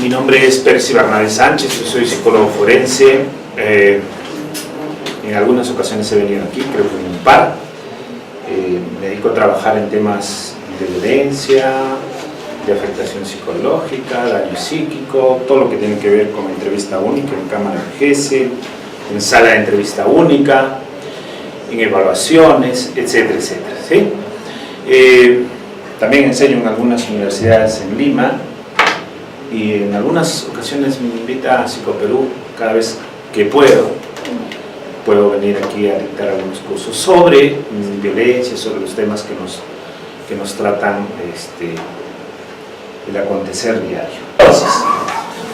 Mi nombre es Percy Bernabé Sánchez, yo soy psicólogo forense. En algunas ocasiones he venido aquí, creo que en un par. Me dedico a trabajar en temas de violencia, de afectación psicológica, daño psíquico, todo lo que tiene que ver con entrevista única en cámara de GESE, en sala de entrevista única, en evaluaciones, etcétera, etcétera, ¿sí? También enseño en algunas universidades en Lima y en algunas ocasiones me invita a Psicoperú cada vez que puedo venir aquí a dictar algunos cursos sobre violencia, sobre los temas que nos tratan el acontecer diario. Entonces,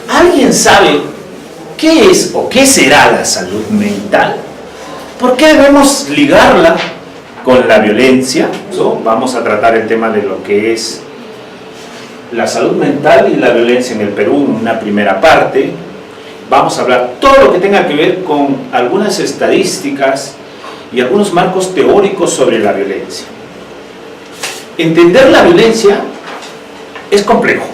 ¿alguien sabe qué es o qué será la salud mental? ¿Por qué debemos ligarla con la violencia? Vamos a tratar el tema de lo que es la salud mental y la violencia en el Perú en una primera parte. Vamos a hablar todo lo que tenga que ver con algunas estadísticas y algunos marcos teóricos sobre la violencia. Entender la violencia es complejo.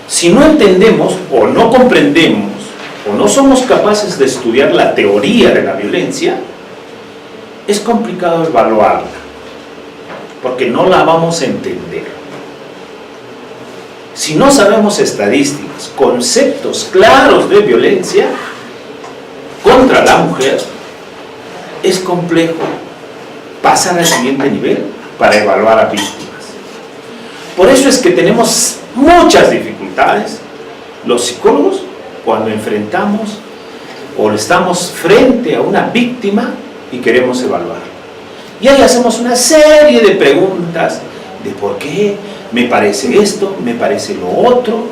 Si no entendemos o no comprendemos o no somos capaces de estudiar la teoría de la violencia, es complicado evaluarla, porque no la vamos a entender. Si no sabemos estadísticas, conceptos claros de violencia contra la mujer, es complejo pasar al siguiente nivel para evaluar a víctimas. Por eso es que tenemos muchas dificultades los psicólogos cuando enfrentamos o estamos frente a una víctima y queremos evaluar. Y ahí hacemos una serie de preguntas de por qué me parece esto, me parece lo otro,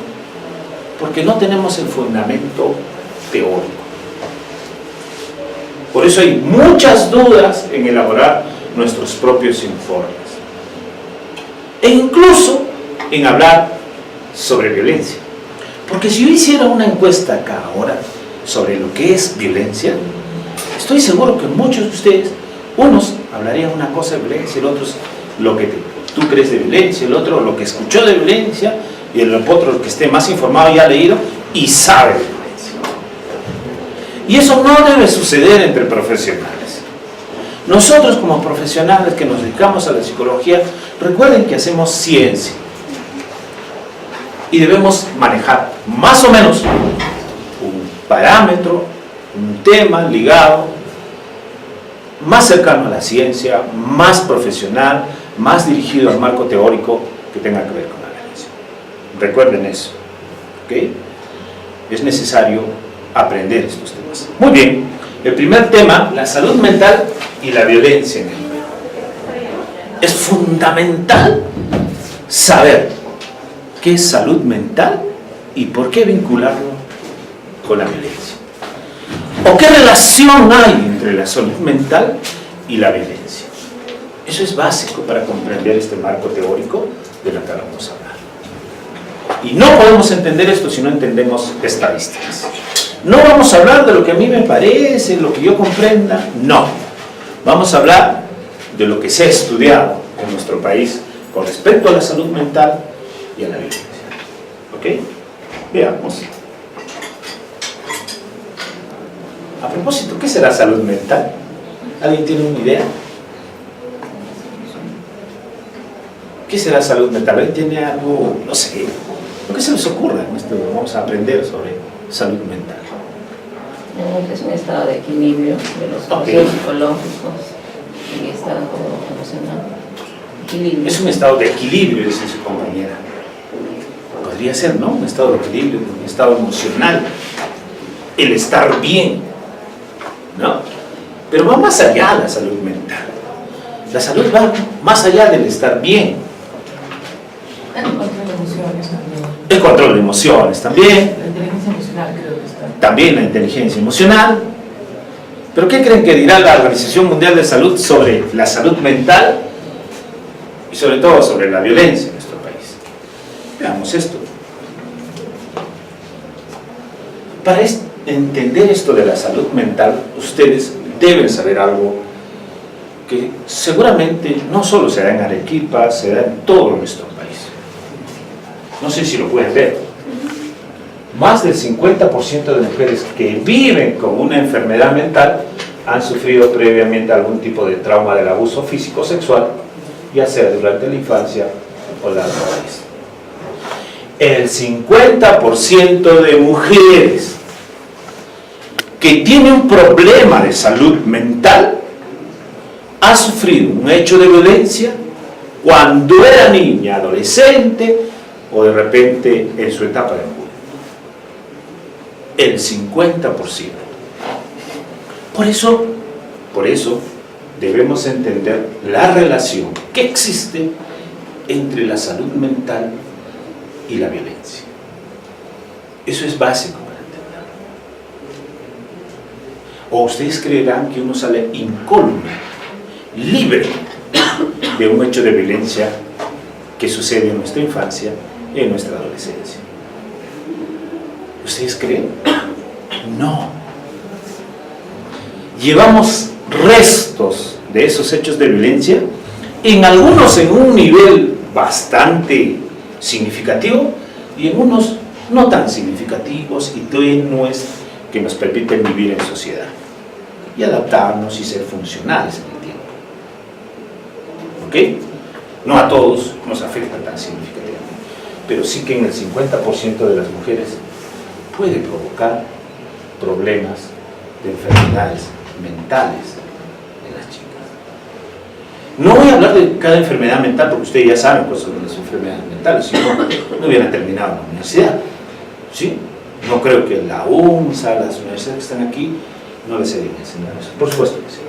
porque no tenemos el fundamento teórico. Por eso hay muchas dudas en elaborar nuestros propios informes. E incluso en hablar sobre violencia. Porque si yo hiciera una encuesta acá ahora sobre lo que es violencia, estoy seguro que muchos de ustedes, unos hablarían una cosa de violencia, el otro es lo que tú crees de violencia, el otro lo que escuchó de violencia, y el otro que esté más informado y ha leído y sabe de violencia. Y eso no debe suceder entre profesionales. Nosotros como profesionales que nos dedicamos a la psicología, recuerden que hacemos ciencia y debemos manejar más o menos un parámetro, un tema ligado, más cercano a la ciencia, más profesional, más dirigido al marco teórico que tenga que ver con la violencia. Recuerden eso, ¿ok? Es necesario aprender estos temas. Muy bien, el primer tema, la salud mental y la violencia en el Perú. Es fundamental saber qué es salud mental y por qué vincularlo con la violencia. ¿O qué relación hay entre la salud mental y la violencia? Eso es básico para comprender este marco teórico de lo que vamos a hablar. Y no podemos entender esto si no entendemos estadísticas. No vamos a hablar de lo que a mí me parece, lo que yo comprenda, no. Vamos a hablar de lo que se ha estudiado en nuestro país con respecto a la salud mental y a la violencia. ¿Ok? Veamos. A propósito, ¿qué será salud mental? ¿Alguien tiene una idea? ¿Qué será salud mental? ¿Alguien tiene algo, no sé, lo que se les ocurra? Vamos a aprender sobre salud mental. Es un estado de equilibrio de los procesos psicológicos y estado emocional. Equilibrio. Es un estado de equilibrio, dice su compañera. Podría ser, ¿no? Un estado de equilibrio, un estado emocional. El estar bien, ¿no? Pero va más allá de la salud mental. La salud va más allá del estar bien. El control de emociones también. El control de emociones también. La inteligencia emocional creo que está. También la inteligencia emocional. ¿Pero qué creen que dirá la Organización Mundial de Salud sobre la salud mental y sobre todo sobre la violencia en nuestro país? Veamos esto. Para entender esto de la salud mental, ustedes deben saber algo que seguramente no solo se da en Arequipa, se da en todo nuestro país. No sé si lo pueden ver. más del 50% de mujeres que viven con una enfermedad mental han sufrido previamente algún tipo de trauma del abuso físico-sexual, ya sea durante la infancia o la adultez. El 50% de mujeres que tienen un problema de salud mental ha sufrido un hecho de violencia cuando era niña, adolescente o de repente en su etapa de juventud. El 50%. Por eso debemos entender la relación que existe entre la salud mental y la violencia. Eso es básico para entenderlo. O ustedes creerán que uno sale incólume, libre de un hecho de violencia que sucede en nuestra infancia y en nuestra adolescencia. ¿Ustedes creen? No. Llevamos restos de esos hechos de violencia, en algunos en un nivel bastante significativo y en unos no tan significativos y tenues que nos permiten vivir en sociedad y adaptarnos y ser funcionales en el tiempo. ¿Ok? No a todos nos afecta tan significativamente, pero sí que en el 50% de las mujeres puede provocar problemas de enfermedades mentales en las chicas. No voy a hablar de cada enfermedad mental porque ustedes ya saben cuáles son las enfermedades mentales, si no, no hubieran terminado en la universidad. ¿Sí? No creo que la UNSA, las universidades que están aquí, no les deben enseñar eso. Por supuesto que sí.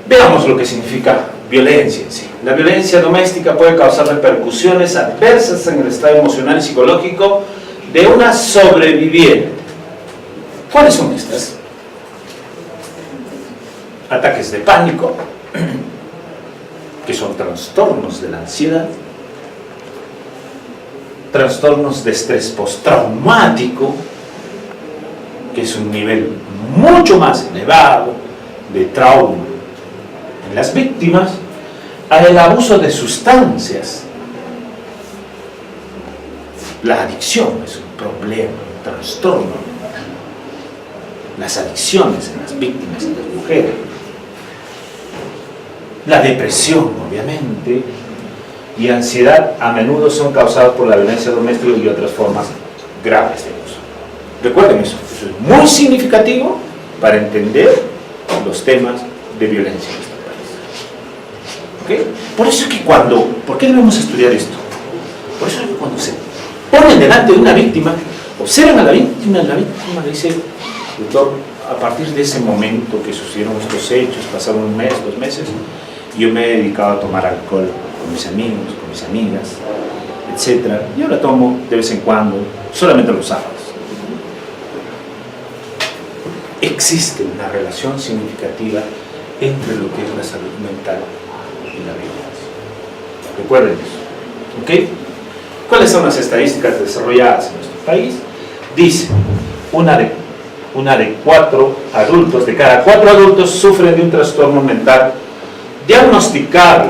Veamos lo que significa violencia en sí. La violencia doméstica puede causar repercusiones adversas en el estado emocional y psicológico de una sobreviviente. ¿Cuáles son estas? Ataques de pánico, que son trastornos de la ansiedad, trastornos de estrés postraumático, que es un nivel mucho más elevado de trauma en las víctimas, al abuso de sustancias. La adicción es un problema, un trastorno. Las adicciones en las víctimas, en las mujeres. La depresión, obviamente, y ansiedad a menudo son causados por la violencia doméstica y otras formas graves de abuso. Recuerden eso es muy significativo para entender los temas de violencia en nuestro país. ¿Okay? Por eso es que ¿por qué debemos estudiar esto? Por eso es que cuando se ponen delante de una víctima, observan a la víctima le dice: doctor, a partir de ese momento que sucedieron estos hechos, pasaron un mes, 2 meses, yo me he dedicado a tomar alcohol con mis amigos, con mis amigas, etc. Yo la tomo de vez en cuando, solamente los sábados. Existe una relación significativa entre lo que es la salud mental y la violencia. Recuerden eso. ¿Ok? ¿Cuáles son las estadísticas desarrolladas en nuestro país? Dice, de cada 4 adultos sufren de un trastorno mental diagnosticable.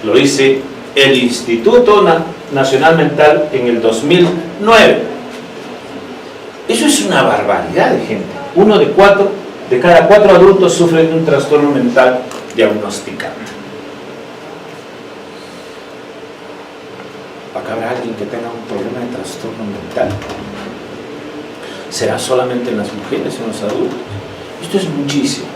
Lo dice el Instituto Nacional Mental en el 2009. Eso es una barbaridad de gente. De cada 4 adultos sufren de un trastorno mental diagnosticable. ¿Habrá alguien que tenga un problema de trastorno mental? ¿Será solamente en las mujeres o en los adultos? Esto es muchísimo.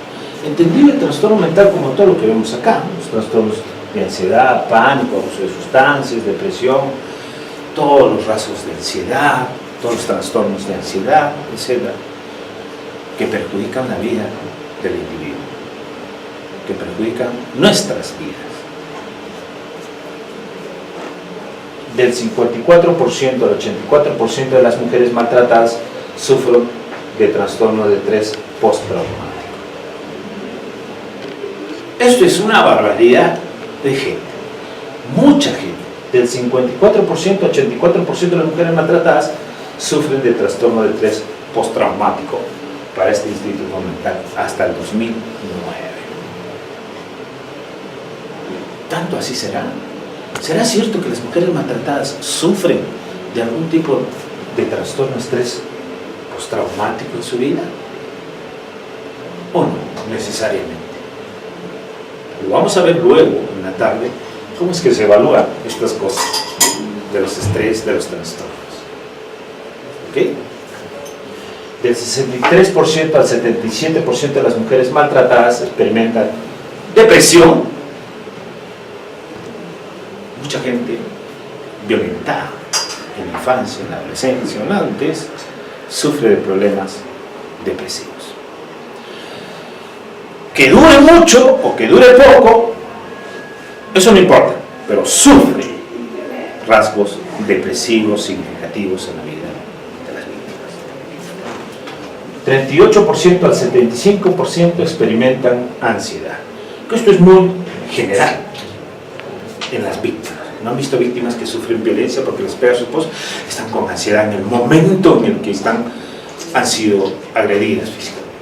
Entendido el trastorno mental como todo lo que vemos acá, los trastornos de ansiedad, pánico, abuso de sustancias, depresión, todos los rasgos de ansiedad, todos los trastornos de ansiedad, etc., que perjudican la vida del individuo, que perjudican nuestras vidas. Del 54% al 84% de las mujeres maltratadas sufren de trastorno de estrés postraumático. Esto es una barbaridad de gente, mucha gente. Del 54% al 84% de las mujeres maltratadas sufren de trastorno de estrés postraumático para este Instituto Mental hasta el 2009. ¿Tanto así será? ¿Será cierto que las mujeres maltratadas sufren de algún tipo de trastorno de estrés postraumático en su vida? ¿O no necesariamente? Lo vamos a ver luego en la tarde, cómo es que se evalúan estas cosas de los estrés, de los trastornos. ¿Ok? Del 63% al 77% de las mujeres maltratadas experimentan depresión. Mucha gente violentada en la infancia, en la adolescencia o antes, sufre de problemas depresivos. Que dure mucho o que dure poco, eso no importa, pero sufre rasgos depresivos significativos en la vida de las víctimas. 38% al 75% experimentan ansiedad. Esto es muy general en las víctimas. ¿No han visto víctimas que sufren violencia porque les pega a su esposo? Están con ansiedad en el momento en el que han sido agredidas físicamente.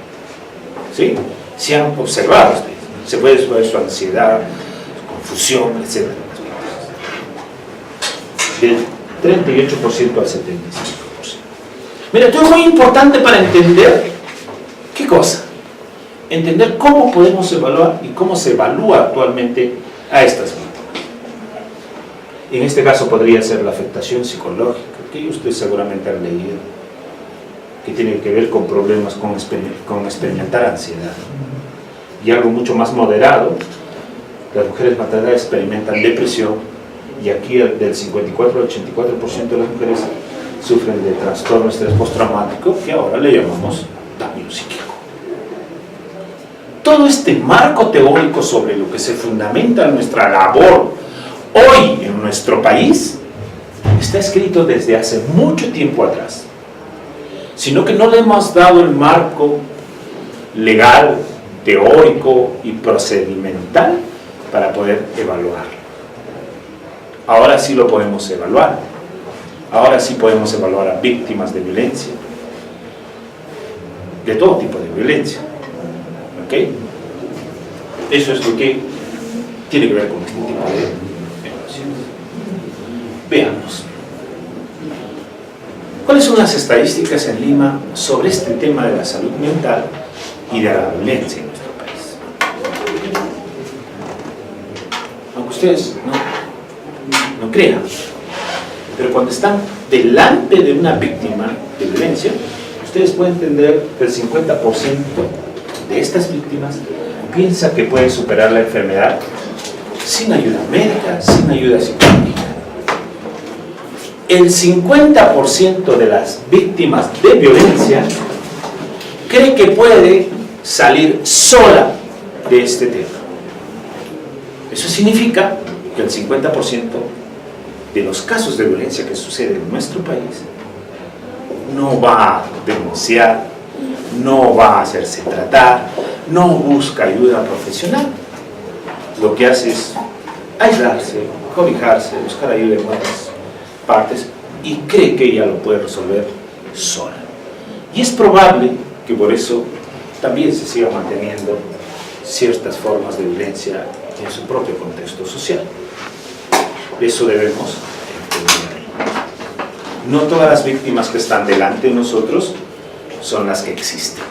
¿Sí? Se han observado ustedes. Se puede ver su ansiedad, su confusión, etc. Del 38% al 75%. Mira, esto es muy importante para entender ¿qué cosa? Entender cómo podemos evaluar y cómo se evalúa actualmente a estas víctimas. En este caso podría ser la afectación psicológica, que ustedes seguramente han leído, que tiene que ver con problemas con experimentar ansiedad. Y algo mucho más moderado, las mujeres maltratadas experimentan depresión, y aquí del 54 al 84% de las mujeres sufren de trastorno de estrés postraumático, que ahora le llamamos daño psíquico. Todo este marco teórico sobre lo que se fundamenta en nuestra labor hoy en nuestro país está escrito desde hace mucho tiempo atrás, sino que no le hemos dado el marco legal, teórico y procedimental para poder evaluar. Ahora sí lo podemos evaluar. Ahora sí podemos evaluar a víctimas de violencia, de todo tipo de violencia. ¿Ok? Eso es lo que tiene que ver con este tipo de evaluaciones. Veamos. ¿Cuáles son las estadísticas en Lima sobre este tema de la salud mental y de la violencia en nuestro país? Aunque ustedes no crean, pero cuando están delante de una víctima de violencia, ustedes pueden entender que el 50% de estas víctimas piensa que puede superar la enfermedad sin ayuda médica, sin ayuda psicológica. El 50% de las víctimas de violencia cree que puede salir sola de este tema. Eso significa que el 50% de los casos de violencia que suceden en nuestro país no va a denunciar, no va a hacerse tratar, no busca ayuda profesional. Lo que hace es aislarse, cobijarse, buscar ayuda en otras partes y cree que ella lo puede resolver sola. Y es probable que por eso también se siga manteniendo ciertas formas de violencia en su propio contexto social. Eso debemos entender. No todas las víctimas que están delante de nosotros son las que existen.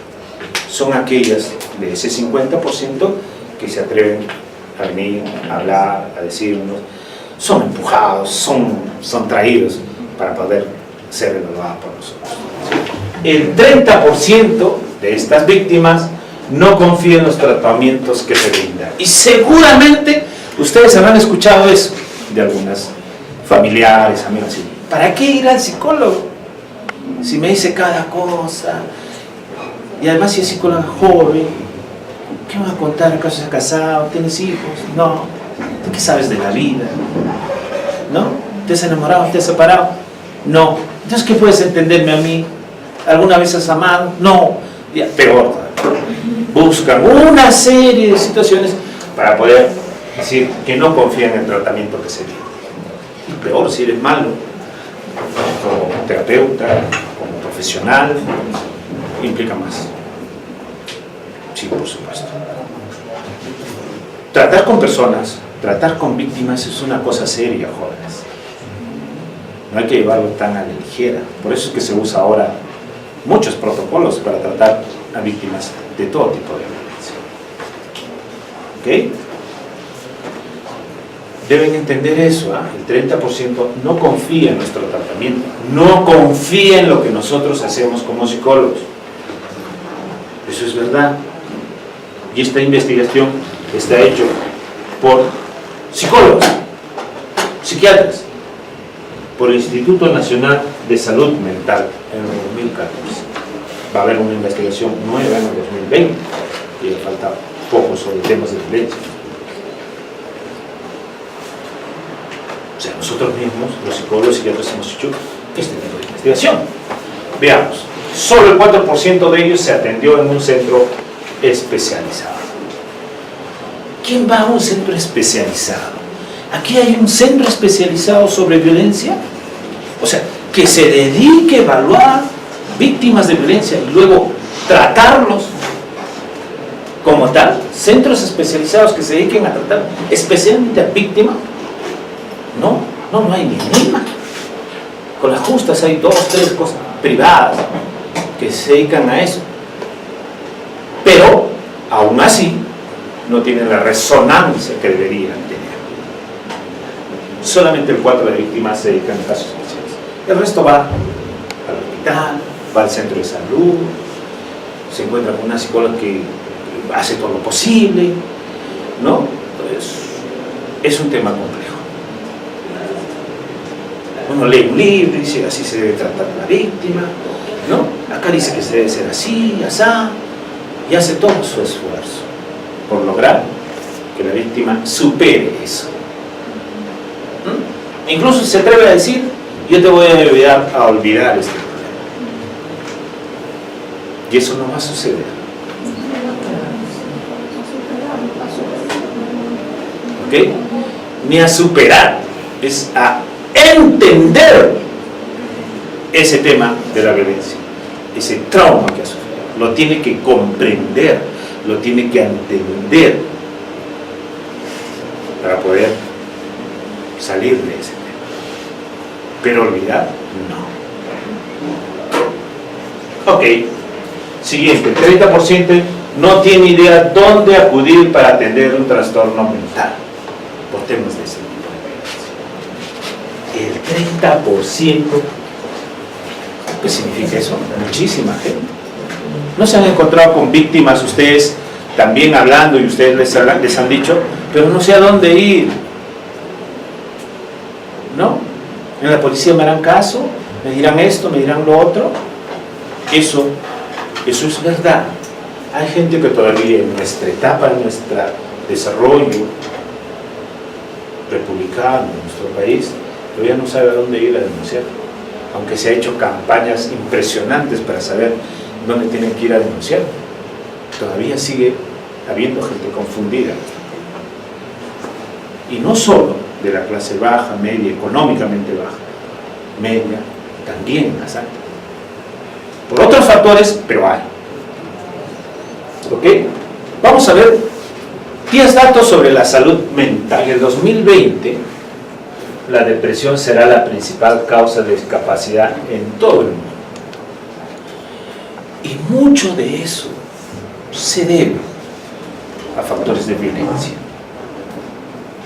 Son aquellas de ese 50% que se atreven a venir, a hablar, a decirnos, son empujados, son traídos para poder ser evaluadas por nosotros. El 30% de estas víctimas no confía en los tratamientos que se brindan. Y seguramente ustedes habrán escuchado eso de algunas familiares, amigos. ¿Para qué ir al psicólogo? Si me dice cada cosa. Y además si es psicóloga joven, ¿qué me va a contar? ¿Acaso se ha casado? ¿Tienes hijos? No. ¿Qué sabes de la vida? ¿No? ¿Te has enamorado? ¿Te has separado? No. Entonces, ¿qué puedes entenderme a mí? ¿Alguna vez has amado? No. Ya, peor. Buscan una serie de situaciones para poder decir que no confían en el tratamiento que se viene. Y peor, si eres malo, como terapeuta, como profesional, implica más. Sí, por supuesto. Tratar con personas, tratar con víctimas es una cosa seria, jóvenes. No hay que llevarlo tan a la ligera. Por eso es que se usa ahora muchos protocolos para tratar a víctimas de todo tipo de violencia. ¿Ok? Deben entender eso, ¿eh? El 30% no confía en nuestro tratamiento, no confía en lo que nosotros hacemos como psicólogos. Eso es verdad. Y esta investigación está hecha por psicólogos, psiquiatras, por el Instituto Nacional de Salud Mental en el 2014. Va a haber una investigación nueva en el 2020 y le falta poco sobre temas de violencia. O sea, nosotros mismos, los psicólogos y psiquiatras, hemos hecho este tipo de investigación. Veamos, solo el 4% de ellos se atendió en un centro especializado. ¿Quién va a un centro especializado? ¿Aquí hay un centro especializado sobre violencia? O sea, que se dedique a evaluar víctimas de violencia y luego tratarlos como tal. Centros especializados que se dediquen a tratar especialmente a víctimas. No hay ni una. Con las justas hay 2, 3 cosas privadas que se dedican a eso. Pero, aún así, no tienen la resonancia que deberían tener. Solamente el 4% de víctimas se dedican a casos especiales. El resto va al hospital, va al centro de salud, se encuentra con una psicóloga que hace todo lo posible, ¿no? Entonces, es un tema complejo. Uno lee un libro y dice así se debe tratar a la víctima, ¿no? Acá dice que se debe ser así, asá, y hace todo su esfuerzo por lograr que la víctima supere eso. Incluso se atreve a decir, yo te voy a ayudar a olvidar este problema. Y eso no va a suceder. ¿Ok? Ni a superar, es a entender ese tema de la violencia, ese trauma que ha sufrido. Lo tiene que comprender, lo tiene que entender para poder salir de ese tema. Pero olvidar, no. Ok, siguiente, 30% no tiene idea dónde acudir para atender un trastorno mental por temas de ese tipo. El 30%, ¿qué significa eso? Muchísima gente. ¿No se han encontrado con víctimas ustedes también hablando y ustedes les han dicho, pero no sé a dónde ir? ¿No? En la policía me harán caso, me dirán esto, me dirán lo otro. Eso es verdad. Hay gente que todavía en nuestra etapa, en nuestro desarrollo republicano, en nuestro país, todavía no sabe a dónde ir a denunciar, aunque se ha hecho campañas impresionantes para saber dónde tienen que ir a denunciar. Todavía sigue habiendo gente confundida. Y no solo de la clase baja, media, económicamente baja, media, también las altas. Por otros factores, pero hay. ¿Ok? Vamos a ver 10 datos sobre la salud mental. En el 2020, la depresión será la principal causa de discapacidad en todo el mundo. Y mucho de eso se debe a factores de violencia.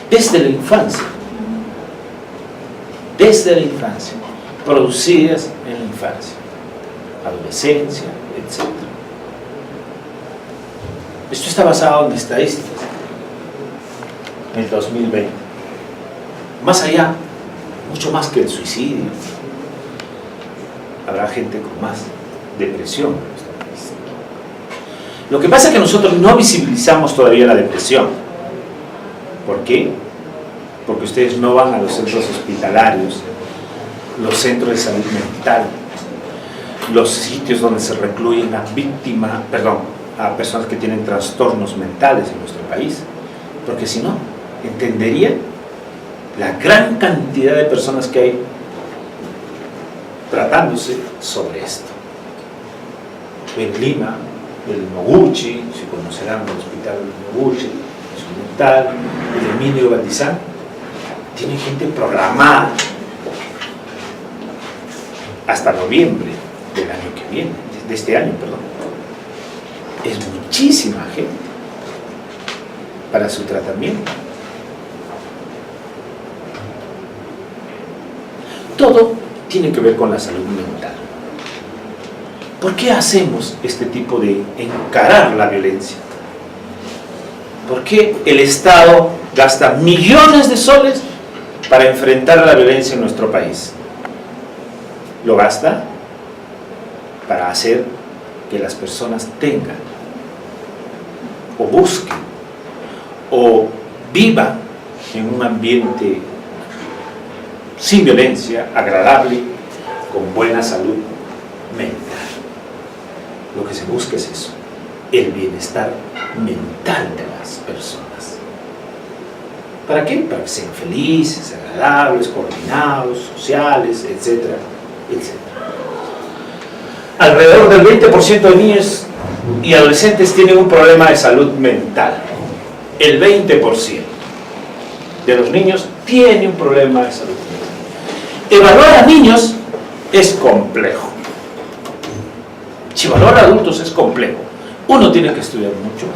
Desde la infancia, producidas en la infancia, adolescencia, etc. Esto está basado en estadísticas en el 2020. Más allá, mucho más que el suicidio, habrá gente con más depresión. Lo que pasa es que nosotros no visibilizamos todavía la depresión. ¿Por qué? Porque ustedes no van a los centros hospitalarios, los centros de salud mental, los sitios donde se recluyen a a personas que tienen trastornos mentales en nuestro país. Porque si no, entenderían la gran cantidad de personas que hay tratándose sobre esto. En Lima, el Noguchi, si conocerán el hospital Noguchi, el mental, el Emilio Batizán, tiene gente programada hasta noviembre del año que viene, de este año, perdón. Es muchísima gente para su tratamiento. Todo tiene que ver con la salud mental. ¿Por qué hacemos este tipo de encarar la violencia? ¿Por qué el Estado gasta millones de soles para enfrentar la violencia en nuestro país? Lo gasta para hacer que las personas tengan, o busquen, o vivan en un ambiente sin violencia, agradable, con buena salud mental. Lo que se busca es eso, el bienestar mental de las personas. ¿Para qué? Para que sean felices, agradables, coordinados, sociales, etcétera, etcétera. Alrededor del 20% de niños y adolescentes tienen un problema de salud mental. El 20% de los niños tiene un problema de salud mental. Evaluar a niños es complejo. Si evaluar a adultos es complejo, uno tiene que estudiar mucho.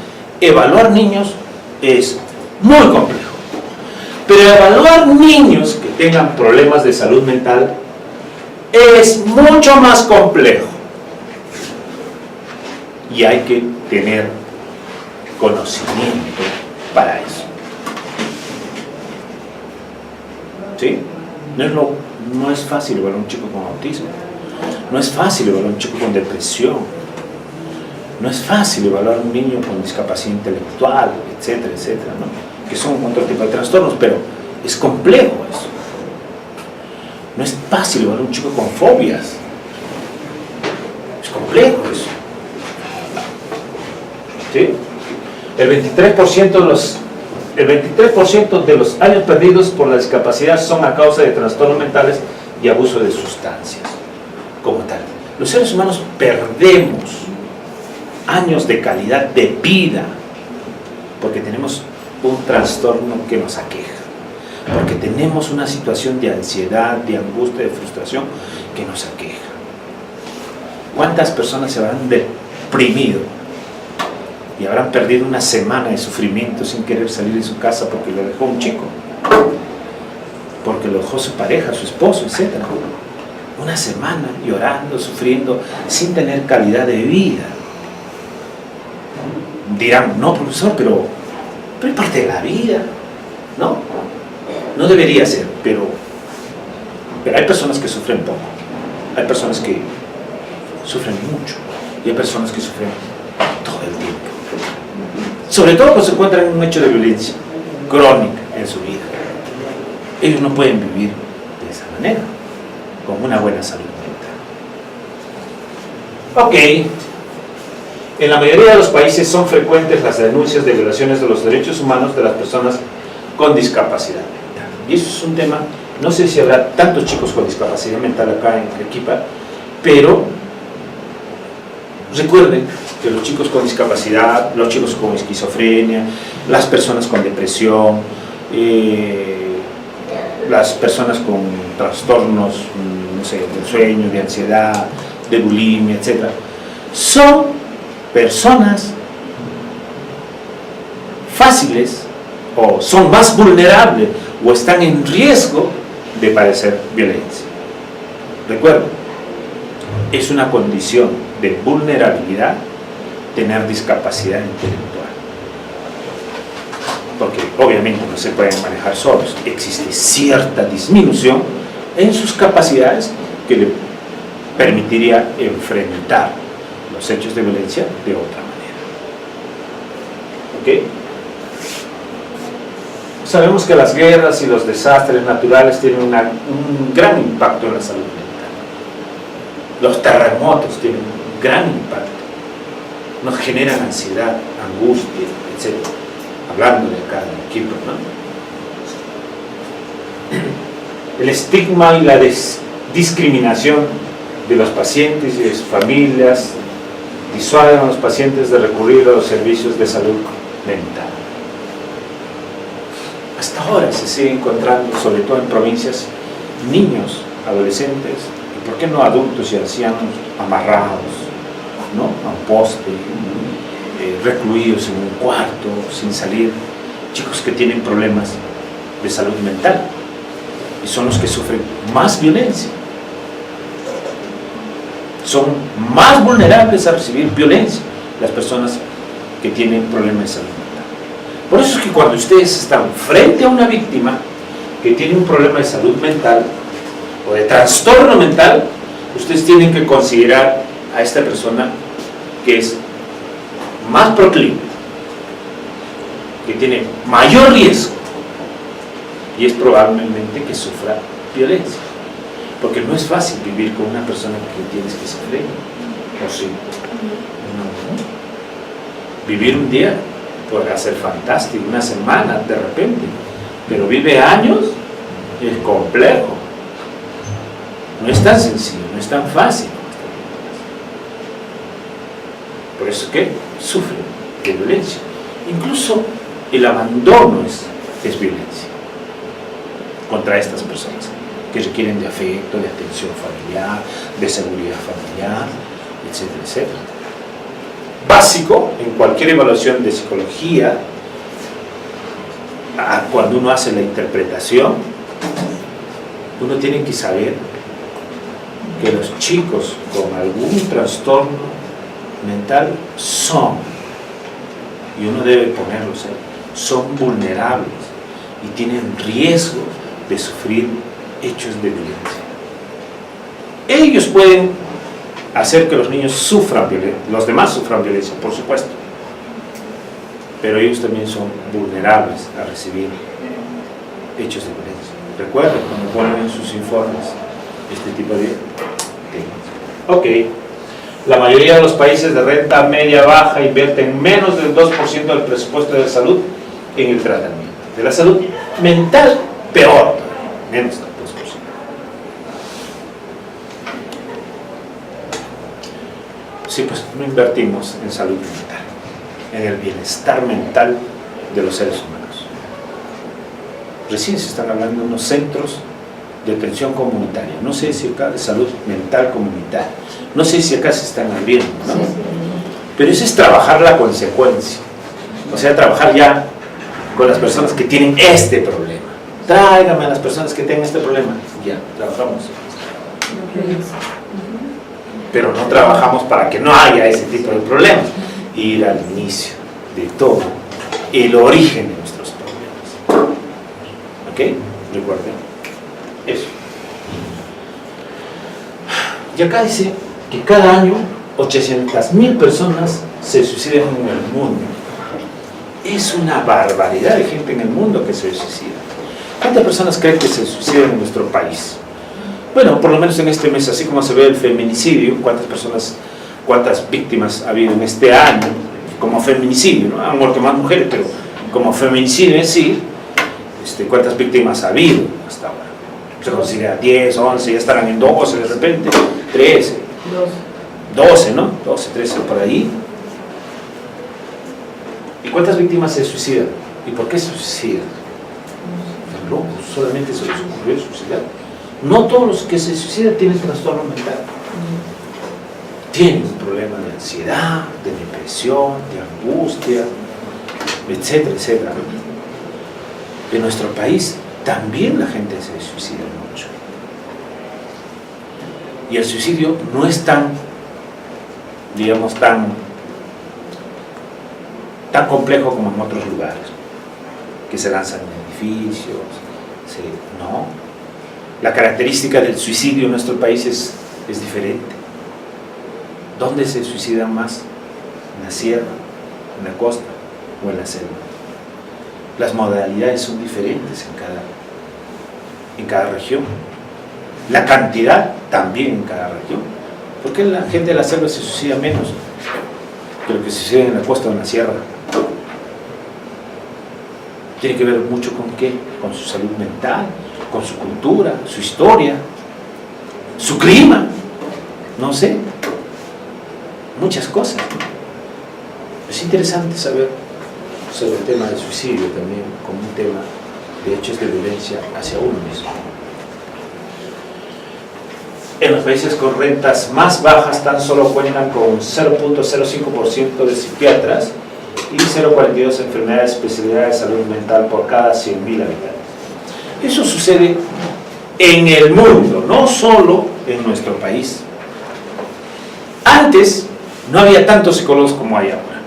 Evaluar niños es muy complejo. Pero evaluar niños que tengan problemas de salud mental es mucho más complejo. Y hay que tener conocimiento para eso. ¿Sí? No es fácil evaluar a un chico con autismo. No es fácil evaluar a un chico con depresión. No es fácil evaluar a un niño con discapacidad intelectual, etcétera, etcétera, ¿no? Que son otro tipo de trastornos, pero es complejo eso. No es fácil evaluar a un chico con fobias. Es complejo eso. ¿Sí? El 23% de los años perdidos por la discapacidad son a causa de trastornos mentales y abuso de sustancias. Como tal, los seres humanos perdemos años de calidad de vida porque tenemos un trastorno que nos aqueja, porque tenemos una situación de ansiedad, de angustia, de frustración que nos aqueja. ¿Cuántas personas se habrán deprimido y habrán perdido una semana de sufrimiento sin querer salir de su casa porque lo dejó un chico, porque lo dejó su pareja, su esposo, etc.? Una semana llorando, sufriendo, sin tener calidad de vida. Dirán, no, profesor, pero es parte de la vida, ¿no? No debería ser, pero hay personas que sufren poco, hay personas que sufren mucho y hay personas que sufren todo el tiempo. Sobre todo cuando se encuentran en un hecho de violencia crónica en su vida. Ellos no pueden vivir de esa manera, con una buena salud mental. Ok, en la mayoría de los países son frecuentes las denuncias de violaciones de los derechos humanos de las personas con discapacidad mental. Y eso es un tema, no sé si habrá tantos chicos con discapacidad mental acá en Arequipa, pero recuerden que los chicos con discapacidad, los chicos con esquizofrenia, las personas con depresión, las personas con trastornos, no sé, del sueño, de ansiedad, de bulimia, etc., son personas fáciles o son más vulnerables o están en riesgo de padecer violencia. Recuerden, es una condición de vulnerabilidad tener discapacidad intelectual, porque obviamente no se pueden manejar solos. Existe cierta disminución en sus capacidades que le permitiría enfrentar los hechos de violencia de otra manera. ¿Ok? Sabemos que las guerras y los desastres naturales tienen un gran impacto en la salud mental. Los terremotos tienen un gran impacto. Nos generan ansiedad, angustia, etc. Hablando de acá del equipo, ¿no? El estigma y la discriminación de los pacientes y de sus familias disuaden a los pacientes de recurrir a los servicios de salud mental. Hasta ahora se sigue encontrando, sobre todo en provincias, niños, adolescentes y ¿por qué no adultos y ancianos amarrados, ¿no?, a un poste, recluidos en un cuarto, sin salir? Chicos que tienen problemas de salud mental y son los que sufren más violencia. Son más vulnerables a recibir violencia las personas que tienen problemas de salud mental. Por eso es que cuando ustedes están frente a una víctima que tiene un problema de salud mental o de trastorno mental, ustedes tienen que considerar a esta persona que es más proclive, que tiene mayor riesgo, y es probablemente que sufra violencia, porque no es fácil vivir con una persona que tiene esquizofrenia, ¿o sí? No. Vivir un día podrá ser fantástico, una semana de repente, pero vive años y es complejo. No es tan sencillo, no es tan fácil. Por eso que sufre de violencia. Incluso el abandono es violencia contra estas personas que requieren de afecto, de atención familiar, de seguridad familiar, etcétera, etcétera. Básico en cualquier evaluación de psicología, cuando uno hace la interpretación, uno tiene que saber que los chicos con algún trastorno mental son, y uno debe ponerlos ahí, son vulnerables y tienen riesgo de sufrir hechos de violencia. Ellos pueden hacer que los niños sufran violencia, los demás sufran violencia, por supuesto, pero ellos también son vulnerables a recibir hechos de violencia. Recuerden cuando ponen en sus informes este tipo de temas. Ok, la mayoría de los países de renta media baja invierten menos del 2% del presupuesto de salud en el tratamiento. De la salud mental, peor, menos del 2%. Sí, pues no invertimos en salud mental, en el bienestar mental de los seres humanos. Recién se están hablando de unos centros de atención comunitaria, no sé si acá de salud mental comunitaria, no sé si acá se están abriendo, ¿no? Pero eso es trabajar la consecuencia, o sea, trabajar ya con las personas que tienen este problema. Tráigame a las personas que tengan este problema, ya, trabajamos. Pero no trabajamos para que no haya ese tipo de problemas. Ir al inicio de todo, el origen de nuestros problemas. ¿Ok? Recuerden eso. Y acá dice que cada año 800.000 personas se suicidan en el mundo. Es una barbaridad de gente en el mundo que se suicida. ¿Cuántas personas creen que se suicidan en nuestro país? Bueno, por lo menos en este mes, así como se ve el feminicidio, cuántas víctimas ha habido en este año como feminicidio, ¿no? Han muerto más mujeres, pero como feminicidio en sí, ¿cuántas víctimas ha habido hasta ahora? Se considera 10, 11, ya estarán en 12 de repente, 13, 12, ¿no? 12, 13 por ahí. ¿Y cuántas víctimas se suicidan? ¿Y por qué se suicidan? Están locos, solamente se les ocurrió suicidar. No todos los que se suicidan tienen trastorno mental. Tienen un problema de ansiedad, de depresión, de angustia, etcétera, etcétera. En nuestro país también la gente se suicida mucho. Y el suicidio no es tan, digamos, tan complejo como en otros lugares, que se lanzan en edificios, no. La característica del suicidio en nuestro país es diferente. ¿Dónde se suicidan más? ¿En la sierra, en la costa o en la selva? Las modalidades son diferentes en cada región. La cantidad también en cada región. ¿Por qué la gente de la selva se suicida menos que lo que se suicida en la costa o en la sierra? Tiene que ver mucho con qué, con su salud mental, con su cultura, su historia, su clima, no sé, muchas cosas. Es interesante saber sobre el tema del suicidio también como un tema de hechos de violencia hacia uno mismo. En los países con rentas más bajas tan solo cuentan con 0.05% de psiquiatras y 0.42 enfermedades especialidades de salud mental por cada 100.000 habitantes. Eso sucede en el mundo, no solo en nuestro país. Antes no había tantos psicólogos como hay ahora.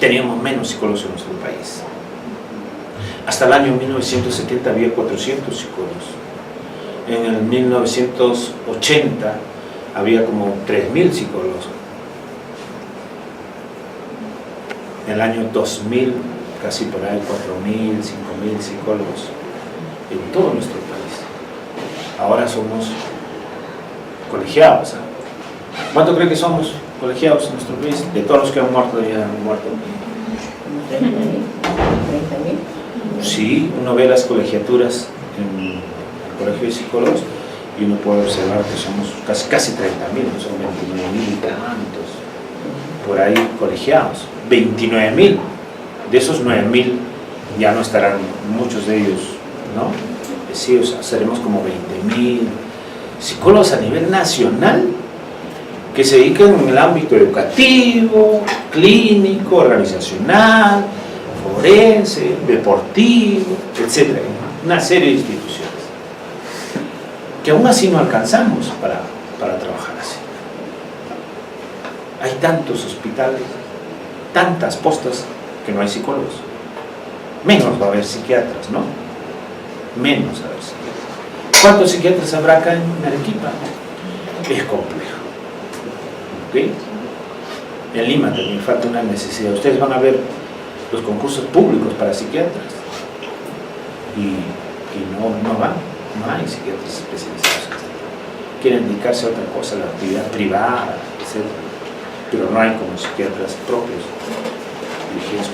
Teníamos menos psicólogos en nuestro país. Hasta el año 1970 había 400 psicólogos. En el 1980 había como 3.000 psicólogos. En el año 2000, casi por ahí 4.000, 5.000 psicólogos en todo nuestro país. Ahora somos colegiados. ¿Cuánto cree que somos colegiados en nuestro país? De todos los que han muerto, ya han muerto. 30.000. Sí, uno ve las colegiaturas en el colegio de psicólogos y uno puede observar que somos casi 30.000, no son 29.000 y tantos por ahí colegiados. 29.000. De esos 9.000 ya no estarán muchos de ellos, ¿no? Sí, o sea, seremos como 20.000 psicólogos a nivel nacional que se dedican en el ámbito educativo, clínico, organizacional, forense, deportivo, etc. Una serie de instituciones que aún así no alcanzamos para trabajar así. Hay tantos hospitales, tantas postas que no hay psicólogos. Menos va a haber psiquiatras, ¿no? Menos va a haber psiquiatras. ¿Cuántos psiquiatras habrá acá en Arequipa? Es complejo. ¿Okay? En Lima también falta una necesidad. Ustedes van a ver los concursos públicos para psiquiatras y no van, no hay psiquiatras especializados. Quieren dedicarse a otra cosa, a la actividad privada, etc. Pero no hay como psiquiatras propios dirigidos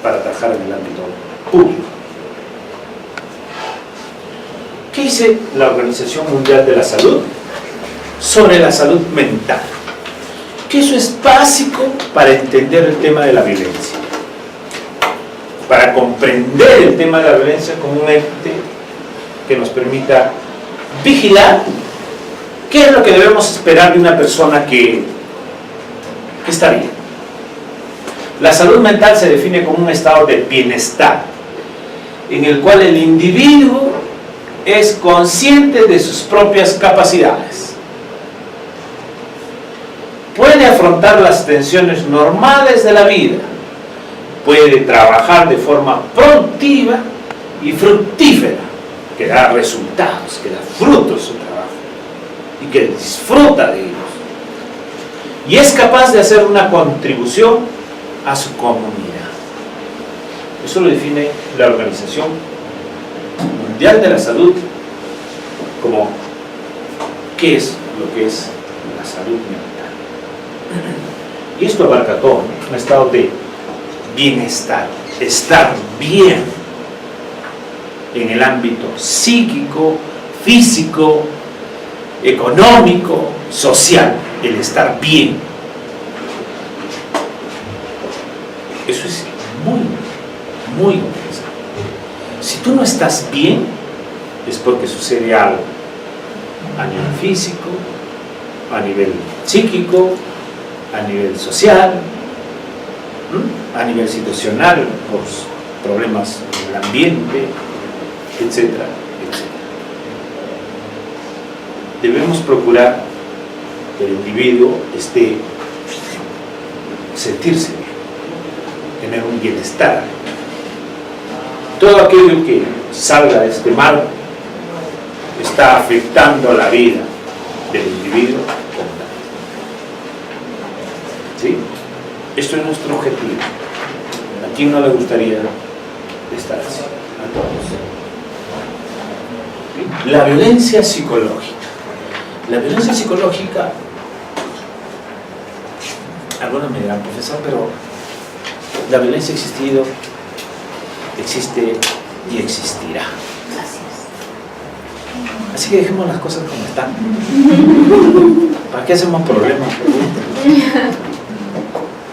para trabajar en el ámbito público. ¿Qué dice la Organización Mundial de la Salud sobre la salud mental? Que eso es básico para entender el tema de la violencia, para comprender el tema de la violencia como un ente que nos permita vigilar qué es lo que debemos esperar de una persona que está bien. La salud mental se define como un estado de bienestar en el cual el individuo es consciente de sus propias capacidades, puede afrontar las tensiones normales de la vida, puede trabajar de forma productiva y fructífera, que da resultados, que da frutos su trabajo y que disfruta de ellos, y es capaz de hacer una contribución a su comunidad. Eso lo define la Organización Mundial de la Salud como qué es lo que es la salud mental. Y esto abarca todo, ¿no? Un estado de bienestar, estar bien en el ámbito psíquico, físico, económico, social, el estar bien. Eso es muy interesante. Si tú no estás bien, es porque sucede algo a nivel físico, a nivel psíquico, a nivel social, a nivel situacional, por problemas en el ambiente, etcétera, etcétera. Debemos procurar que el individuo sentirse bien, tener un bienestar. Todo aquello que salga de este marco está afectando la vida del individuo. ¿Sí? Esto es nuestro objetivo. ¿A quién no le gustaría estar así? A todos. ¿Sí? La violencia psicológica. La violencia psicológica, algunos me dirán, profesor, pero la violencia ha existido, existe y existirá. Así que dejemos las cosas como están. ¿Para qué hacemos problemas?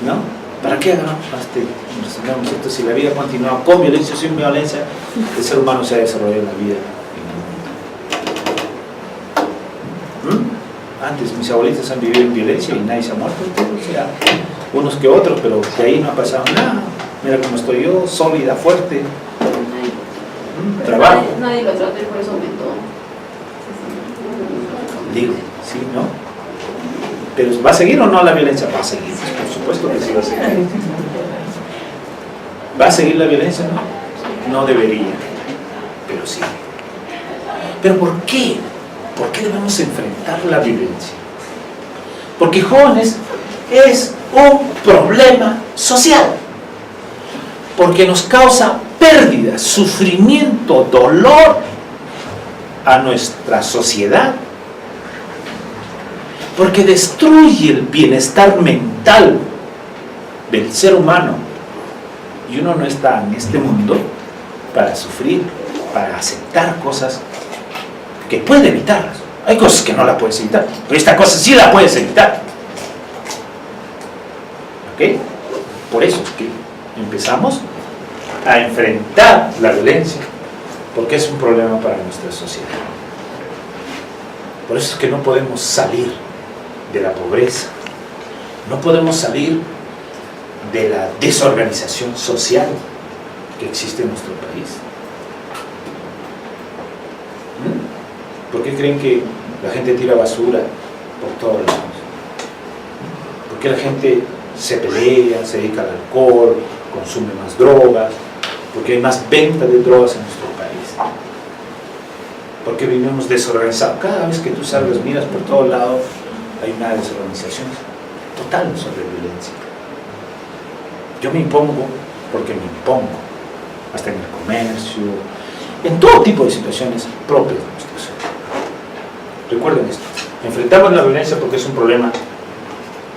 ¿No? ¿Para qué agarramos esto? Si la vida continúa con violencia o sin violencia, el ser humano se ha desarrollado en la vida. Antes mis abuelitas han vivido en violencia y nadie se ha muerto, o sea, unos que otros, pero de ahí no ha pasado nada. Mira cómo estoy yo, sólida, fuerte. Trabajo. Nadie lo trata y por eso aumentó. Digo, sí, ¿no? Pero ¿va a seguir o no la violencia? Va a seguir, por supuesto que sí va a seguir. ¿Va a seguir la violencia? No, no debería, pero sí. ¿Pero por qué? ¿Por qué debemos enfrentar la violencia? Porque, jóvenes, es un problema social. Porque nos causa pérdida, sufrimiento, dolor a nuestra sociedad. Porque destruye el bienestar mental del ser humano. Y uno no está en este mundo para sufrir, para aceptar cosas que puede evitarlas. Hay cosas que no la puedes evitar, pero esta cosa sí la puedes evitar. ¿Ok? Por eso es que empezamos a enfrentar la violencia, porque es un problema para nuestra sociedad. Por eso es que no podemos salir de la pobreza, no podemos salir de la desorganización social que existe en nuestro país. ¿Por qué creen que la gente tira basura por todos lados? ¿Por qué la gente se pelea, se dedica al alcohol, consume más drogas? ¿Por qué hay más venta de drogas en nuestro país? ¿Por qué vivimos desorganizados? Cada vez que tú salgas, miras por todos lados, hay una desorganización total sobre violencia. Yo me impongo porque me impongo, hasta en el comercio, en todo tipo de situaciones propias de nuestra sociedad. Recuerden esto, enfrentamos la violencia porque es un problema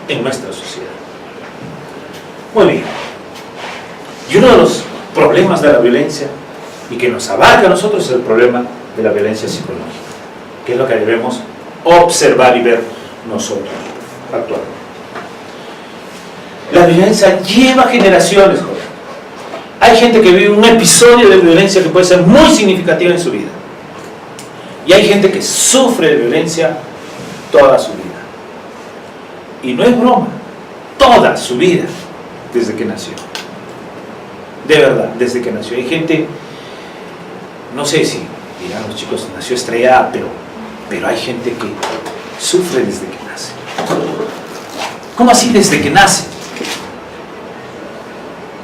en nuestra sociedad. Muy bien. Y uno de los problemas de la violencia y que nos abarca a nosotros es el problema de la violencia psicológica, que es lo que debemos observar y ver nosotros actualmente. La violencia lleva generaciones, joder. Hay gente que vive un episodio de violencia que puede ser muy significativo en su vida. Y hay gente que sufre de violencia toda su vida. Y no es broma, toda su vida, desde que nació. De verdad, desde que nació. Hay gente, no sé si dirán los chicos, nació estrellada, pero hay gente que sufre desde que nace. ¿Cómo así desde que nace?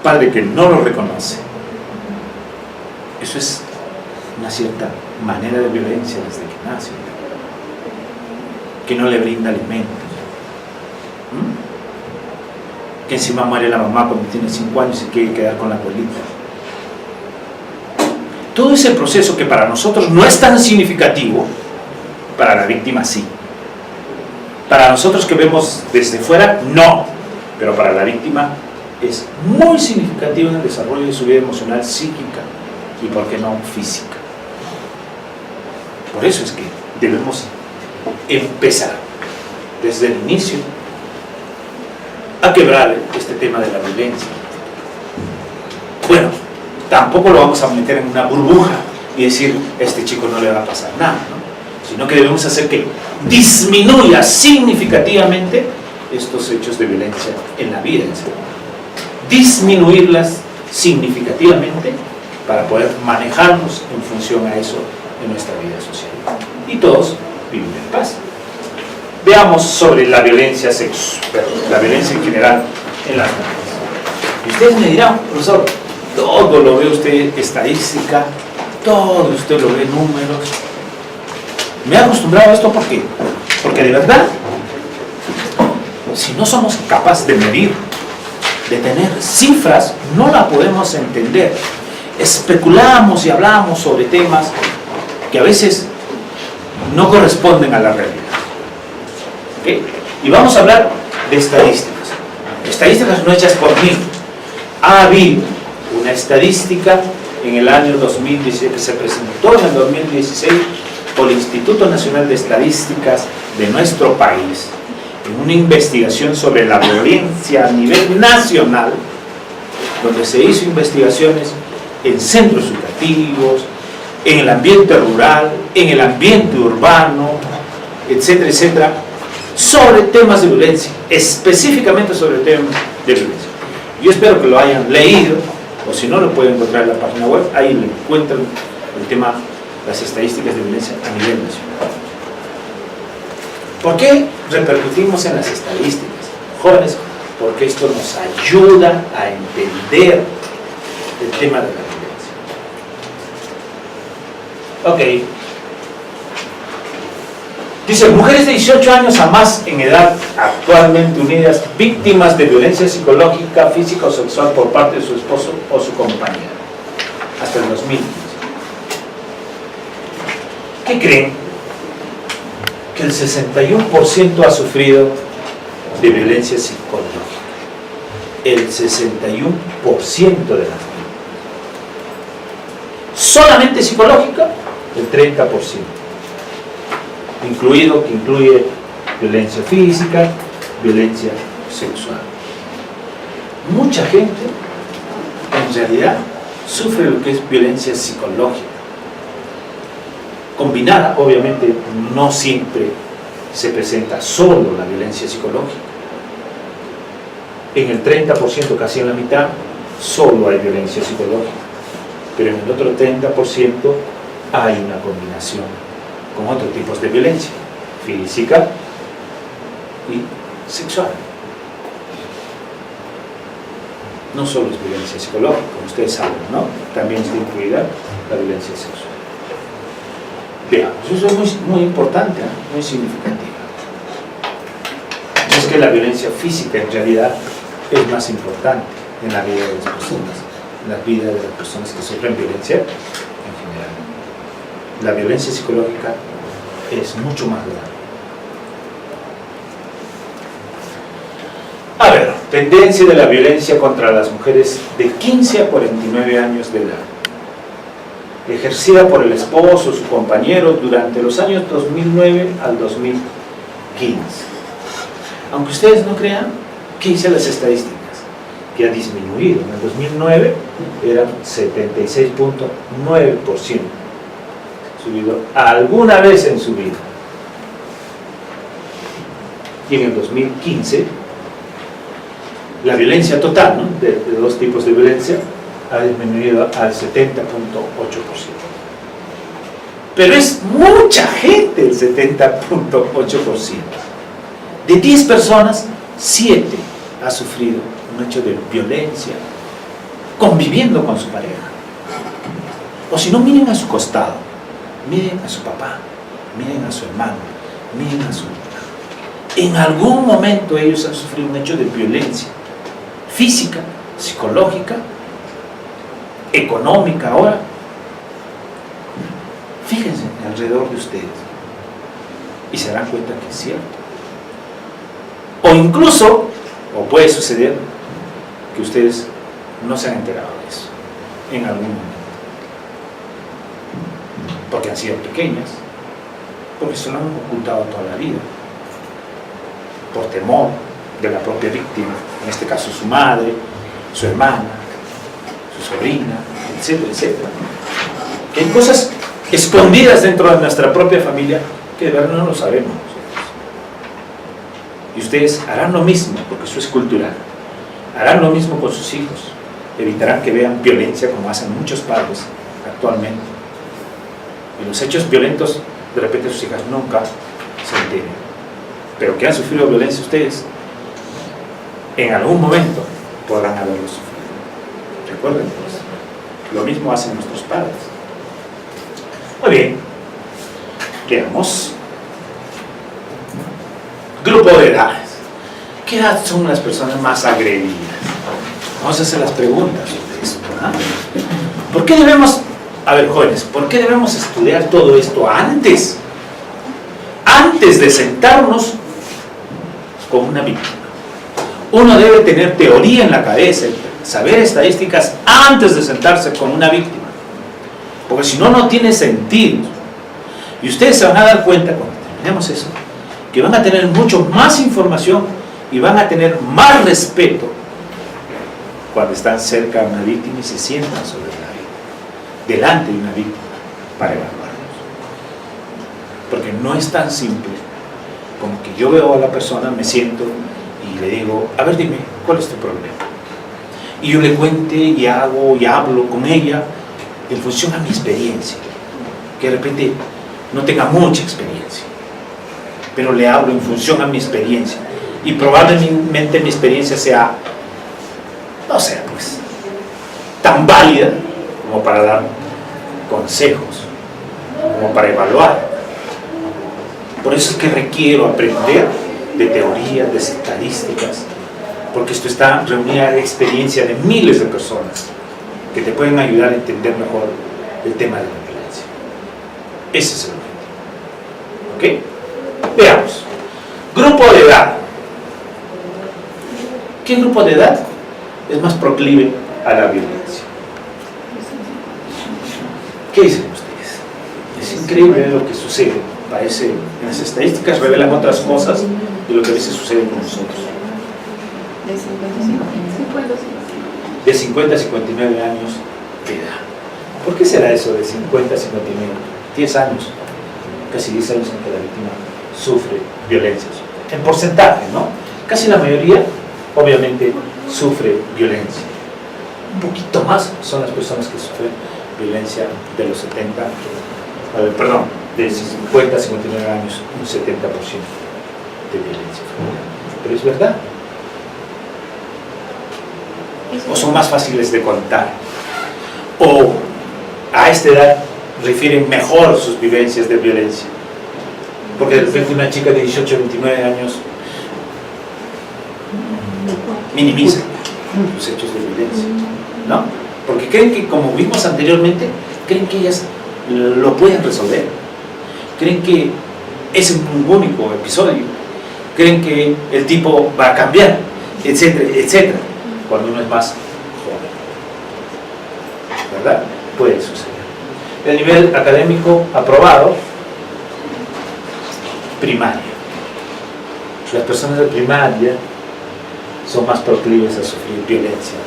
Padre que no lo reconoce. Eso es una cierta manera de violencia desde que nace. Que no le brinda alimentos. Que encima muere la mamá cuando tiene 5 años y quiere quedar con la abuelita. Todo ese proceso que para nosotros no es tan significativo, para la víctima sí. Para nosotros que vemos desde fuera, no. Pero para la víctima es muy significativo en el desarrollo de su vida emocional, psíquica y, ¿por qué no, física? Por eso es que debemos empezar desde el inicio a quebrar este tema de la violencia. Bueno, tampoco lo vamos a meter en una burbuja y decir, a este chico no le va a pasar nada, ¿no? Sino que debemos hacer que disminuya significativamente estos hechos de violencia en la vida, disminuirlas significativamente para poder manejarnos en función a eso en nuestra vida social. Y todos vivir en paz. Veamos sobre la violencia sexual, la violencia en general en las mujeres. Y ustedes me dirán, profesor, todo lo ve usted estadística, todo usted lo ve números. Me he acostumbrado a esto porque de verdad, si no somos capaces de medir, de tener cifras, no la podemos entender. Especulamos y hablamos sobre temas que a veces no corresponden a la realidad. ¿Okay? Y vamos a hablar de estadísticas. Estadísticas no hechas por mí. Ha habido una estadística en el año 2016 que se presentó en el 2016 por el Instituto Nacional de Estadísticas de nuestro país, en una investigación sobre la violencia a nivel nacional, donde se hizo investigaciones en centros educativos, en el ambiente rural, en el ambiente urbano, etcétera, etcétera, sobre temas de violencia, específicamente sobre temas de violencia. Yo espero que lo hayan leído, o si no lo pueden encontrar en la página web, ahí le encuentran el tema, las estadísticas de violencia a nivel nacional. ¿Por qué repercutimos en las estadísticas? Jóvenes, porque esto nos ayuda a entender el tema de la violencia. Ok. Dice, mujeres de 18 años a más en edad actualmente unidas, víctimas de violencia psicológica, física o sexual por parte de su esposo o su compañero, hasta el 2015. ¿Qué creen? Que el 61% ha sufrido de violencia psicológica. El 61% de las víctimas. Solamente psicológica, el 30%. Incluido, que incluye violencia física, violencia sexual. Mucha gente, en realidad, sufre lo que es violencia psicológica. Combinada, obviamente, no siempre se presenta solo la violencia psicológica. En el 30%, casi en la mitad, solo hay violencia psicológica. Pero en el otro 30% hay una combinación con otros tipos de violencia, física y sexual. No solo es violencia psicológica, como ustedes saben, ¿no? También está incluida la violencia sexual. Veamos, eso es muy importante, muy significativo. Es que la violencia física en realidad es más importante en la vida de las personas, en la vida de las personas que sufren violencia en general. La violencia psicológica es mucho más grave. A ver, tendencia de la violencia contra las mujeres de 15 a 49 años de edad, ejercida por el esposo o su compañero durante los años 2009 al 2015. Aunque ustedes no crean, ¿qué dicen las estadísticas? Que ha disminuido. En el 2009 era 76.9%. Subido alguna vez en su vida. Y en el 2015, la violencia total, ¿no? de dos tipos de violencia, ha disminuido al 70.8%. Pero es mucha gente el 70.8%. De 10 personas, 7 ha sufrido un hecho de violencia conviviendo con su pareja. O si no, miren a su costado, miren a su papá, miren a su hermano, miren a su hermana. En algún momento ellos han sufrido un hecho de violencia física, psicológica, económica. Ahora, fíjense alrededor de ustedes y se darán cuenta que es cierto. O incluso, o puede suceder que ustedes no se han enterado de eso en algún momento, porque han sido pequeñas, porque se lo han ocultado toda la vida, por temor de la propia víctima, en este caso su madre, su hermana, su sobrina, etcétera, etcétera. Que hay cosas escondidas dentro de nuestra propia familia que de verdad no lo sabemos nosotros. Y ustedes harán lo mismo, porque eso es cultural. Harán lo mismo con sus hijos. Evitarán que vean violencia como hacen muchos padres actualmente. Y los hechos violentos, de repente sus hijas nunca se enteren. Pero que han sufrido violencia ustedes, en algún momento podrán haberlo sufrido. Recuerden, pues, lo mismo hacen nuestros padres. Muy bien, veamos. Grupo de edades. ¿Qué edad son las personas más agredidas? Vamos a hacer las preguntas sobre esto, ¿no? ¿Por qué debemos, a ver, jóvenes, por qué debemos estudiar todo esto antes? Antes de sentarnos con una víctima. Uno debe tener teoría en la cabeza, saber estadísticas antes de sentarse con una víctima. Porque si no, no tiene sentido. Y ustedes se van a dar cuenta, cuando terminemos eso, que van a tener mucho más información y van a tener más respeto cuando están cerca de una víctima y se sientan sobre la víctima, delante de una víctima, para evaluarlos. Porque no es tan simple como que yo veo a la persona, me siento y le digo, a ver, dime, ¿cuál es tu problema? Y yo le cuente y hago y hablo con ella en función a mi experiencia, que de repente no tenga mucha experiencia, pero le hablo en función a mi experiencia, y probablemente mi experiencia sea, no sé, pues, tan válida como para dar consejos, como para evaluar. Por eso es que requiero aprender de teorías, de estadísticas, porque esto está reunida de experiencia de miles de personas que te pueden ayudar a entender mejor el tema de la violencia. Ese es el objetivo. ¿Ok? Veamos. Grupo de edad. ¿Qué grupo de edad es más proclive a la violencia? ¿Qué dicen ustedes? Es increíble lo que sucede. Parece, en las estadísticas revelan otras cosas de lo que a veces sucede con nosotros. De 50 a 59 años de edad. ¿Por qué será eso de 50 a 59? 10 años, casi 10 años en que la víctima sufre violencias. En porcentaje, ¿no? Casi la mayoría, obviamente, sufre violencia. Un poquito más son las personas que sufren violencia de los 70, de 50 a 59 años, un 70% de violencia. Pero es verdad. O son más fáciles de contar, o a esta edad refieren mejor sus vivencias de violencia, porque de repente una chica de 18 o 29 años minimiza los hechos de violencia, ¿no? Porque creen que, como vimos anteriormente, creen que ellas lo pueden resolver, creen que es un único episodio, creen que el tipo va a cambiar, etcétera, etcétera. Cuando uno es más joven, ¿verdad? Puede suceder. El nivel académico aprobado, primaria. Las personas de primaria son más proclives a sufrir violencia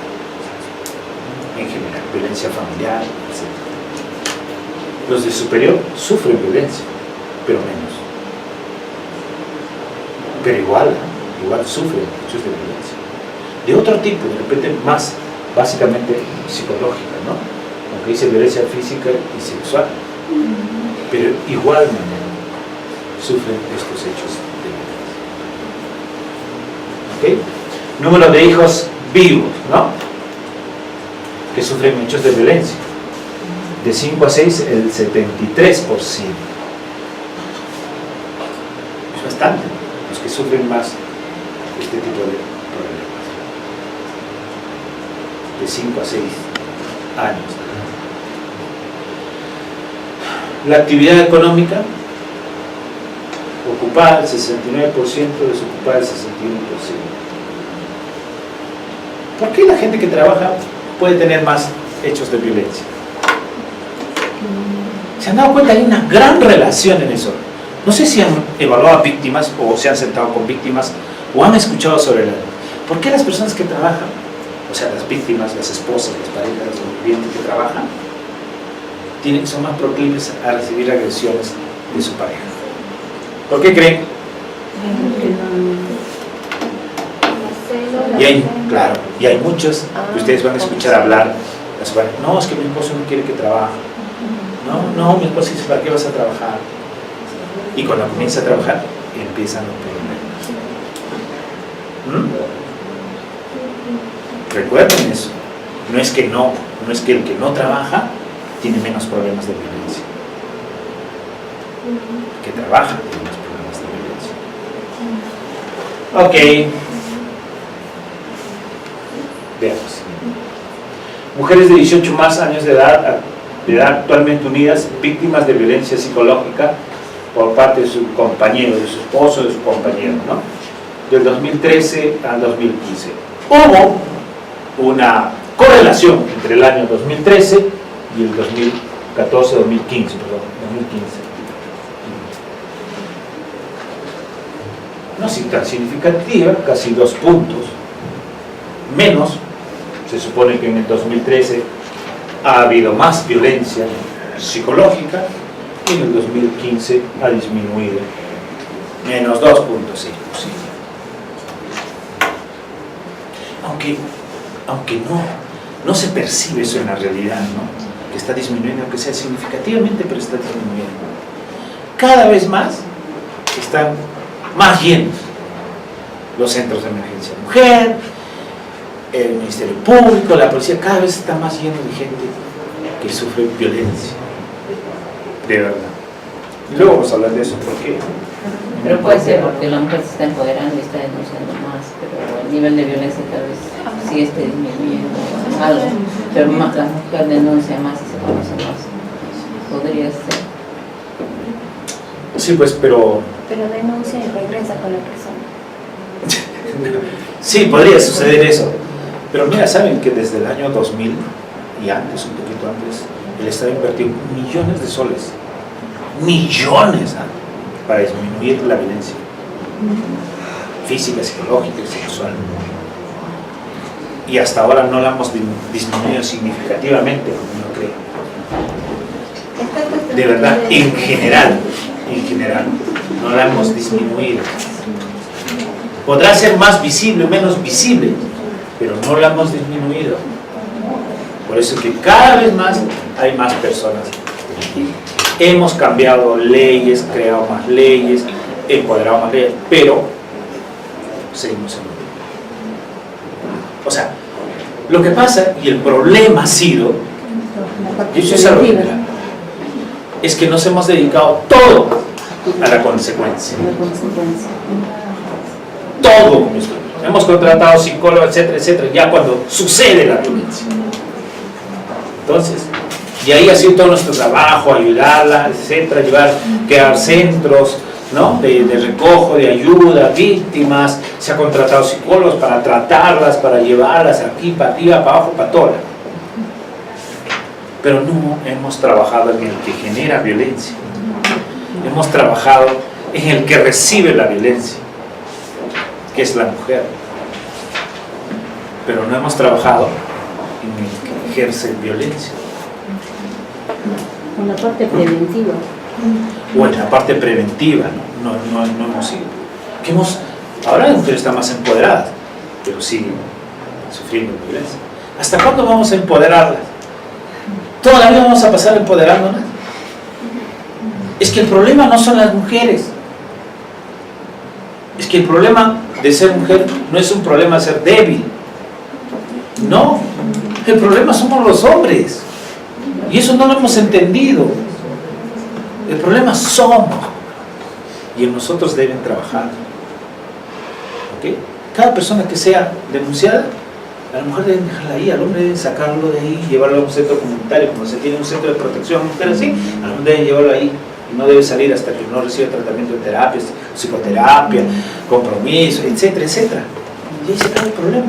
en general, violencia familiar, etc. Los de superior sufren violencia, pero menos. Pero igual sufren hechos de violencia. De otro tipo, de repente más básicamente psicológica, ¿no? Aunque dice violencia física y sexual, pero igualmente sufren estos hechos de violencia. ¿Ok? Número de hijos vivos, ¿no? Que sufren hechos de violencia. De 5 a 6, el 73%. Es bastante, los que sufren más este tipo de problemas. De 5 a 6 años. La actividad económica, ocupada el 69%, desocupada el 61%. ¿Por qué la gente que trabaja puede tener más hechos de violencia? ¿Se han dado cuenta? Hay una gran relación en eso. No sé si han evaluado a víctimas o se han sentado con víctimas o han escuchado sobre ¿por qué las personas que trabajan, o sea, las víctimas, las esposas, las parejas, los vivientes que trabajan, son más proclives a recibir agresiones de su pareja? ¿Por qué creen? Y hay muchos que ustedes van a escuchar hablar. No, es que mi esposo no quiere que trabaje. No, mi esposo dice, ¿para qué vas a trabajar? Y cuando comienza a trabajar, empiezan los problemas. Recuerden eso. No es que el que no trabaja tiene menos problemas de violencia. El que trabaja tiene menos problemas de violencia. Ok. Veamos. Mujeres de 18 más años de edad actualmente unidas, víctimas de violencia psicológica por parte de su compañero, de su esposo, de su compañero, ¿no? Del 2013 al 2015. Hubo una correlación entre el año 2013 y el 2014, 2015, perdón, 2015. No tan significativa, casi 2 puntos menos. Se supone que en el 2013 ha habido más violencia psicológica y en el 2015 ha disminuido Menos 2.5, sí. Aunque no se percibe eso en la realidad, ¿no? Que está disminuyendo, aunque sea significativamente, pero está disminuyendo. Cada vez más están más llenos los centros de emergencia mujer, el Ministerio Público, la policía, cada vez está más lleno de gente que sufre violencia, de verdad. Y luego vamos a hablar de eso, porque... Pero puede ser porque la mujer se está empoderando y está denunciando más, pero el nivel de violencia tal vez sí esté disminuyendo algo, pero más, la mujer denuncia más y se conoce más. Podría ser. Sí, pues, pero denuncia y regresa con la persona. sí, podría suceder eso. Pero mira, saben que desde el año 2000 y antes, un poquito antes, el Estado invirtió millones de soles. Millones, ¿eh? Para disminuir la violencia física, psicológica y sexual. Y hasta ahora no la hemos disminuido significativamente, como uno cree. De verdad, en general, no la hemos disminuido. Podrá ser más visible o menos visible, pero no la hemos disminuido. Por eso es que cada vez más hay más personas. Hemos cambiado leyes, creado más leyes, empoderado más leyes, pero seguimos en lo mismo. O sea, lo que pasa y el problema ha sido, y eso es algo general, es que nos hemos dedicado todo a la consecuencia. Todo. Hemos contratado psicólogos, etcétera, etcétera, ya cuando sucede la violencia. Entonces, y ahí ha sido todo nuestro trabajo, ayudarla, etcétera, crear centros, ¿no? de recojo, de ayuda, víctimas, se ha contratado psicólogos para tratarlas, para llevarlas aquí, para arriba, para abajo, para todo. Pero no hemos trabajado en el que genera violencia. Hemos trabajado en el que recibe la violencia, que es la mujer. Pero no hemos trabajado en el que ejerce violencia. Con la parte preventiva. O en la parte preventiva, no hemos ido. Ahora la mujer está más empoderada, pero sigue sufriendo violencia. ¿Hasta cuándo vamos a empoderarla? ¿Toda la vida vamos a pasar empoderándola? Es que el problema no son las mujeres. Es que el problema de ser mujer no es un problema de ser débil. No, el problema somos los hombres. Y eso no lo hemos entendido. El problema somos. Y en nosotros deben trabajar. ¿Okay? Cada persona que sea denunciada, a la mujer deben dejarla ahí, al hombre deben sacarlo de ahí, llevarlo a un centro comunitario, como se tiene un centro de protección a mujer así, al hombre deben llevarlo ahí. Y no debe salir hasta que no reciba tratamiento de terapia, psicoterapia, compromiso, etcétera, etcétera. Y ahí se acaba el problema.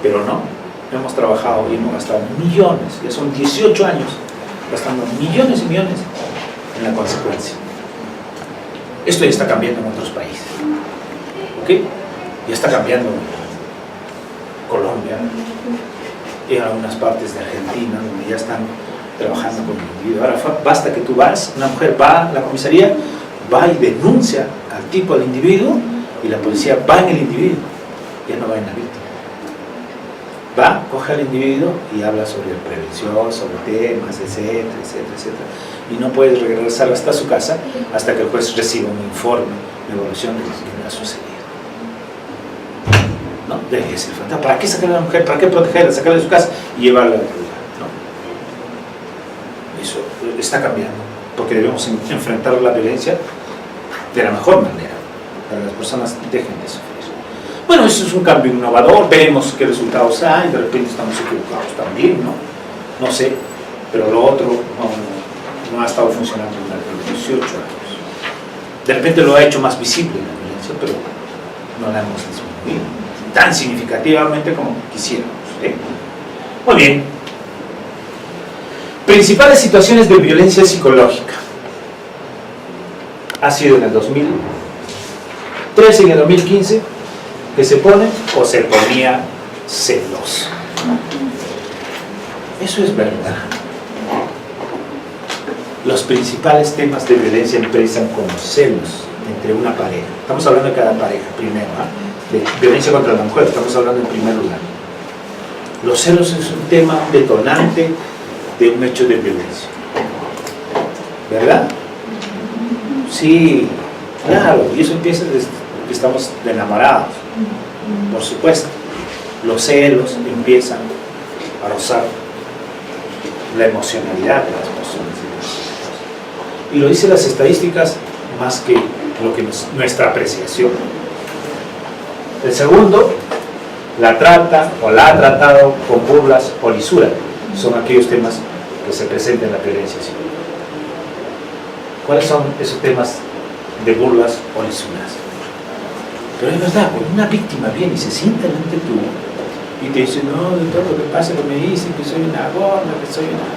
Pero no, hemos trabajado y hemos gastado millones, ya son 18 años gastando millones y millones en la consecuencia. Esto ya está cambiando en otros países. ¿Ok? Ya está cambiando en Colombia, en algunas partes de Argentina, donde ya están trabajando con el individuo. Ahora basta que tú vas, una mujer va a la comisaría, va y denuncia al tipo, al individuo, y la policía va en el individuo, ya no va en la víctima. Va, coge al individuo y habla sobre prevención, sobre temas, etcétera, etcétera, etcétera. Y no puedes regresar hasta su casa hasta que el juez reciba un informe de evaluación de lo que le ha sucedido. ¿No? Debe ser fantástico. ¿Para qué sacar a la mujer? ¿Para qué protegerla? Sacarla de su casa y llevarla a otro lugar. ¿No? Eso está cambiando, porque debemos enfrentar la violencia de la mejor manera, para que las personas dejen de sufrir. Bueno, eso es un cambio innovador, veremos qué resultados hay, de repente estamos equivocados también, ¿no? No sé, pero lo otro no ha estado funcionando durante 18 años. De repente lo ha hecho más visible la violencia, pero no la hemos disminuido tan significativamente como quisiéramos. Muy bien. Principales situaciones de violencia psicológica. Ha sido en el 2013 y en el 2015 que se pone o se ponía celoso. Eso es verdad. los principales temas de violencia empiezan con los celos entre una pareja. Estamos hablando de cada pareja primero, de violencia contra la mujer, estamos hablando en primer lugar. Los celos es un tema detonante de un hecho de violencia, ¿verdad? Sí, claro, y eso empieza desde que estamos enamorados, por supuesto. Los celos empiezan a rozar la emocionalidad de las personas. Y lo dicen las estadísticas más que lo que nuestra apreciación. El segundo, la trata o la ha tratado con burlas o lisura. Son aquellos temas que se presentan en la violencia civil. ¿Cuáles son esos temas de burlas o lisuras? Pero es verdad, cuando una víctima viene y se sienta delante tuyo y te dice, no, de todo lo que pasa, que me dicen que soy una gorda, que soy una...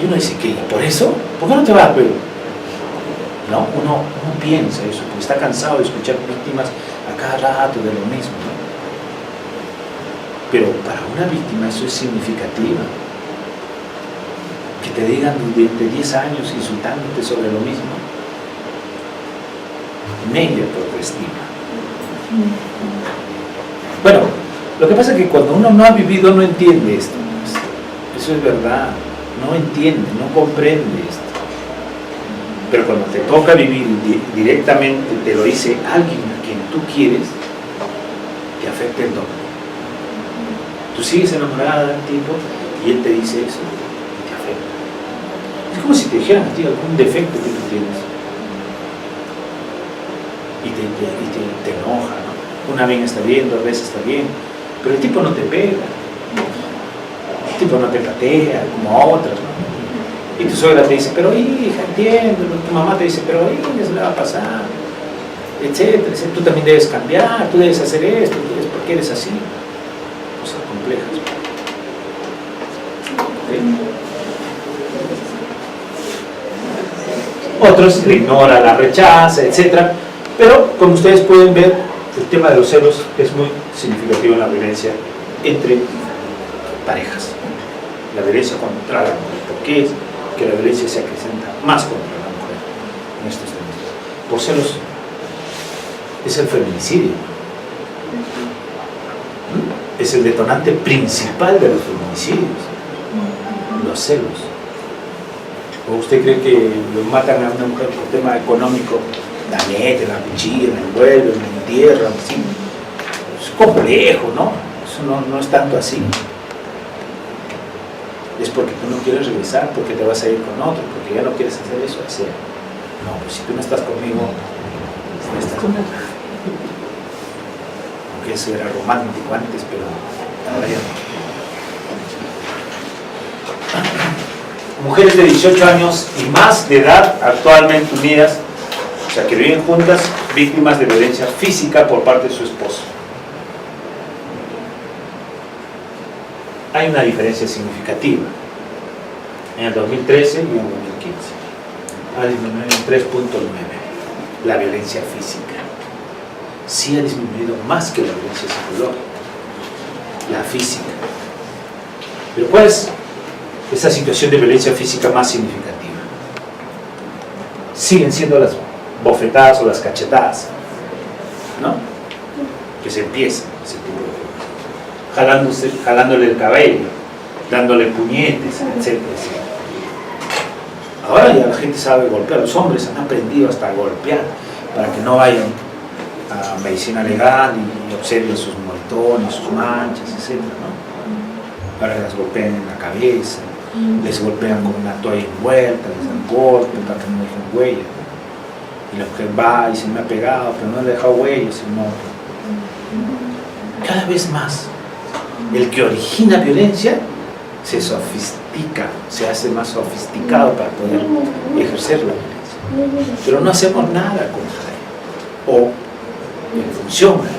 Y uno dice, ¿qué? ¿Por eso? ¿Por qué no te vas a pedir? No, uno piensa eso, porque está cansado de escuchar víctimas a cada rato de lo mismo, ¿no? Pero para una víctima eso es significativo. Que te digan durante 10 años insultándote sobre lo mismo, media tu autoestima. Bueno, lo que pasa es que cuando uno no ha vivido no entiende esto. Eso es verdad, no entiende, no comprende esto. Pero cuando te toca vivir directamente, te lo dice alguien a quien tú quieres, te afecta el doble. Tú sigues enamorada del tipo y él te dice eso y te afecta. Es como si te dijeran a ti algún defecto que tú tienes y te enoja, ¿no? Una vez está bien, 2 veces está bien, pero el tipo no te pega, el tipo no te patea como a otras, ¿no? Y tu suegra te dice, pero hija, entiende, tu mamá te dice, pero hija, eso le va a pasar, etcétera, etcétera. Tú también debes cambiar, tú debes hacer esto, ¿por qué eres así? Cosas complejas. ¿Okay? Otros le ignora, la rechaza, etcétera. Pero, como ustedes pueden ver, el tema de los celos es muy significativo en la violencia entre parejas. La violencia contra la mujer. ¿Por qué es que la violencia se acrecenta más contra la mujer en estos temas? Por celos es el feminicidio. Es el detonante principal de los feminicidios. Los celos. ¿O usted cree que lo matan a una mujer por tema económico? La meten, la cuchillan, la envuelven, la entierran, así. Es complejo, ¿no? Eso no es tanto así. Es porque tú no quieres regresar, porque te vas a ir con otro, porque ya no quieres hacer eso, hacer. No, pues si tú no estás conmigo, no estás conmigo. Aunque eso era romántico antes, pero ahora ya no. Mujeres de 18 años y más de edad actualmente unidas, o sea que viven juntas, víctimas de violencia física por parte de su esposo. Hay una diferencia significativa en el 2013 y en el 2015. Ha disminuido en 3.9 la violencia física. Sí ha disminuido más que la violencia psicológica, la física. Pero ¿cuál es esa situación de violencia física más significativa? Siguen siendo las bofetadas o las cachetadas, ¿no? Que se empiezan, ese tipo de jalándole el cabello, dándole puñetes, etc. Ahora ya la gente sabe golpear, los hombres han aprendido hasta a golpear para que no vayan a medicina legal y observen sus moretones, sus manchas, etc., ¿no? Ahora las golpean en la cabeza, les golpean con una toalla envuelta, les dan golpes para que no dejen huellas, ¿no? Y la mujer va y dice, me ha pegado, pero no le ha dejado huellas, sino cada vez más el que origina violencia se sofistica, se hace más sofisticado para poder ejercer la violencia, pero no hacemos nada contra él o en función de él.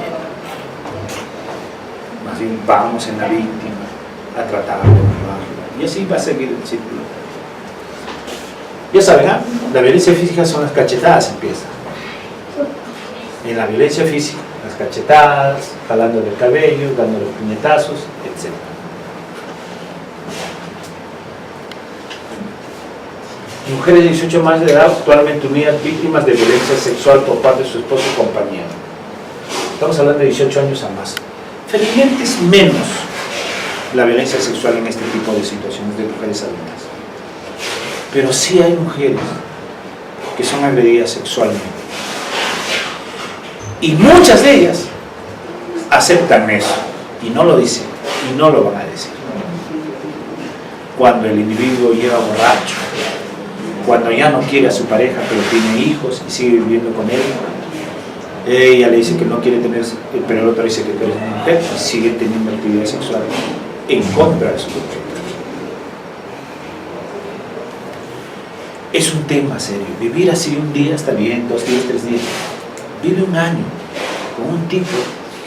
Más bien vamos en la víctima a tratar de ayudarla y así va a seguir el círculo. Ya saben, ¿eh? La violencia física son las cachetadas, empieza. En la violencia física, las cachetadas, jalándole el cabello, dándole puñetazos, etc. Mujeres de 18 más de edad actualmente unidas víctimas de violencia sexual por parte de su esposo o compañero. Estamos hablando de 18 años a más. Felizmente es menos la violencia sexual en este tipo de situaciones de mujeres adultas. Pero sí hay mujeres que son agredidas sexualmente. Y muchas de ellas aceptan eso y no lo dicen y no lo van a decir. Cuando el individuo llega borracho, cuando ya no quiere a su pareja pero tiene hijos y sigue viviendo con él, ella le dice que no quiere tener, pero el otro dice que tú eres una mujer y sigue teniendo actividad sexual en contra de su mujer. Es un tema serio. Vivir así un día está bien, 2 días, 3 días. Vive un año con un tipo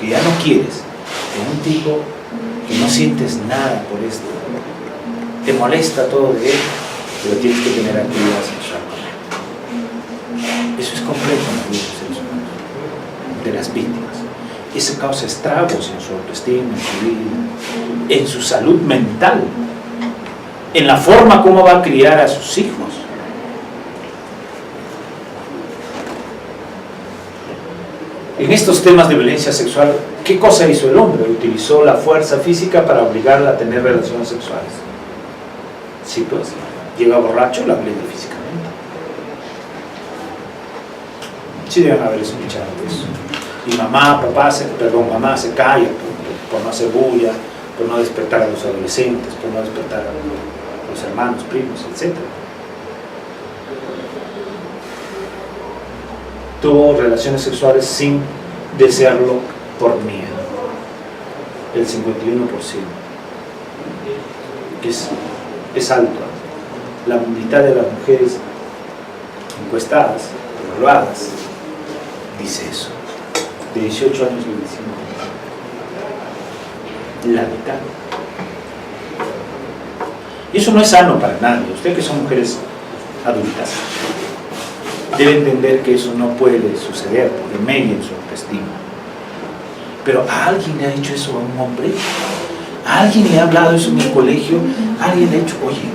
que ya no quieres, con un tipo que no sientes nada por esto. Te molesta todo de él, pero tienes que tener actividad sexual con él. Eso es complejo en la vida de los seres humanos, de las víctimas. Eso causa estragos en su autoestima, en su vida, en su salud mental, en la forma como va a criar a sus hijos. En estos temas de violencia sexual, ¿qué cosa hizo el hombre? Utilizó la fuerza física para obligarla a tener relaciones sexuales. Sí, pues, llega borracho, la obliga físicamente. Sí deben haber escuchado eso. Y mamá se calla por no hacer bulla, por no despertar a los adolescentes, por no despertar a los hermanos, primos, etc. Tuvo relaciones sexuales sin desearlo por miedo. El 51%, que es alto. La mitad de las mujeres encuestadas, evaluadas, dice eso. De 18 años a 25. La mitad. Y eso no es sano para nadie. Ustedes que son mujeres adultas debe entender que eso no puede suceder porque medien su autoestima. Pero ¿a alguien le ha dicho eso a un hombre? ¿A alguien le ha hablado eso en el colegio? ¿A alguien le ha dicho, oye,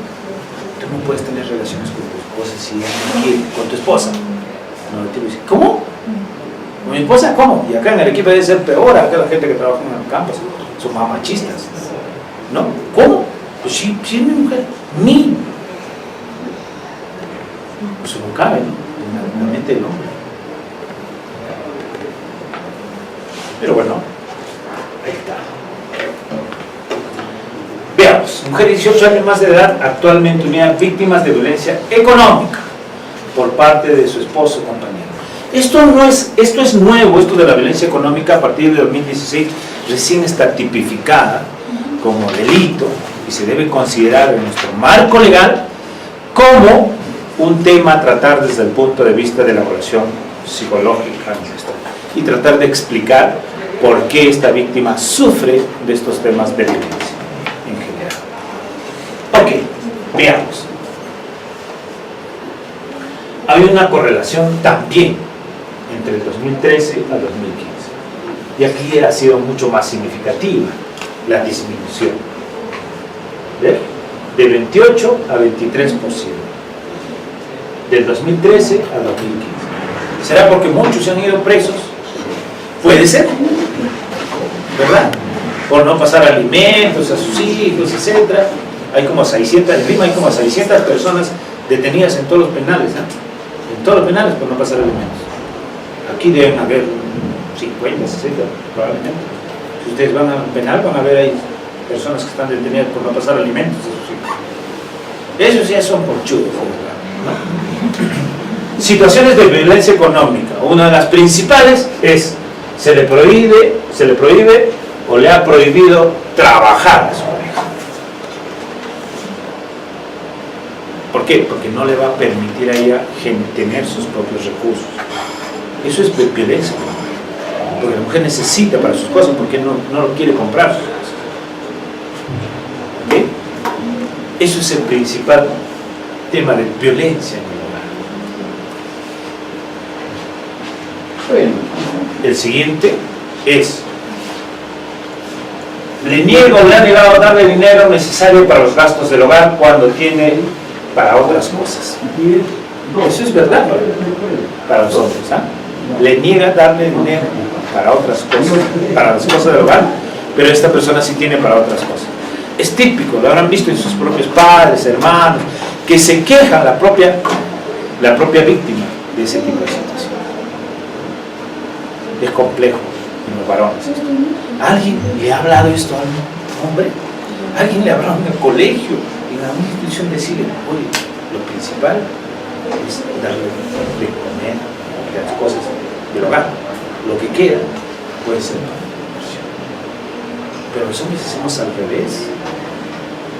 tú no puedes tener relaciones con tu esposa si ella no quiere, con tu esposa? No, el tipo dice, ¿cómo? ¿Con mi esposa? ¿Cómo? Y acá en Arequipa debe ser peor, acá la gente que trabaja en el campo son más machistas, ¿no? ¿Cómo? Pues sí es mi mujer, mi. Eso no cabe, ¿no? En la mente del hombre. Pero bueno, ahí está. Veamos, mujeres de 18 años más de edad actualmente unidas víctimas de violencia económica por parte de su esposo o compañero. Esto es nuevo, esto de la violencia económica a partir de 2016 recién está tipificada como delito y se debe considerar en nuestro marco legal como un tema a tratar desde el punto de vista de la evaluación psicológica nuestra y tratar de explicar por qué esta víctima sufre de estos temas de violencia en general. Ok, veamos. Hay una correlación también entre el 2013 al 2015 y aquí ha sido mucho más significativa la disminución. ¿Ves? De 28 a 23%. Del 2013 al 2015. ¿Será porque muchos se han ido presos? Puede ser, ¿verdad? Por no pasar alimentos a sus hijos, etc. Hay como 600, en Lima hay como 600 personas detenidas en todos los penales, ¿no? En todos los penales por no pasar alimentos. Aquí deben haber 50, 60 probablemente. Si ustedes van al penal van a ver ahí personas que están detenidas por no pasar alimentos a sus hijos. Esos ya son porchudos, ¿no? Situaciones de violencia económica. Una de las principales es se le prohíbe o le ha prohibido trabajar a su pareja. ¿Por qué? Porque no le va a permitir a ella tener sus propios recursos. Eso es violencia, porque la mujer necesita para sus cosas porque no lo quiere comprar sus cosas. ¿Okay? Eso es el principal tema de violencia en el hogar. Bueno, el siguiente es: le niega o le ha negado a darle dinero necesario para los gastos del hogar cuando tiene para otras cosas. Eso es verdad para los hombres, ¿ah? Le niega darle dinero para otras cosas, para las cosas del hogar, pero esta persona sí tiene para otras cosas. Es típico, lo habrán visto en sus propios padres, hermanos, que se quejan la propia víctima de ese tipo de situación. Es complejo en los varones. ¿Alguien le ha hablado esto a un hombre? ¿Alguien le ha hablado en el colegio, en alguna institución, decirle, oye, lo principal es darle de comer, de las cosas del hogar, lo que queda puede ser para diversión? Pero los hombres hacemos al revés.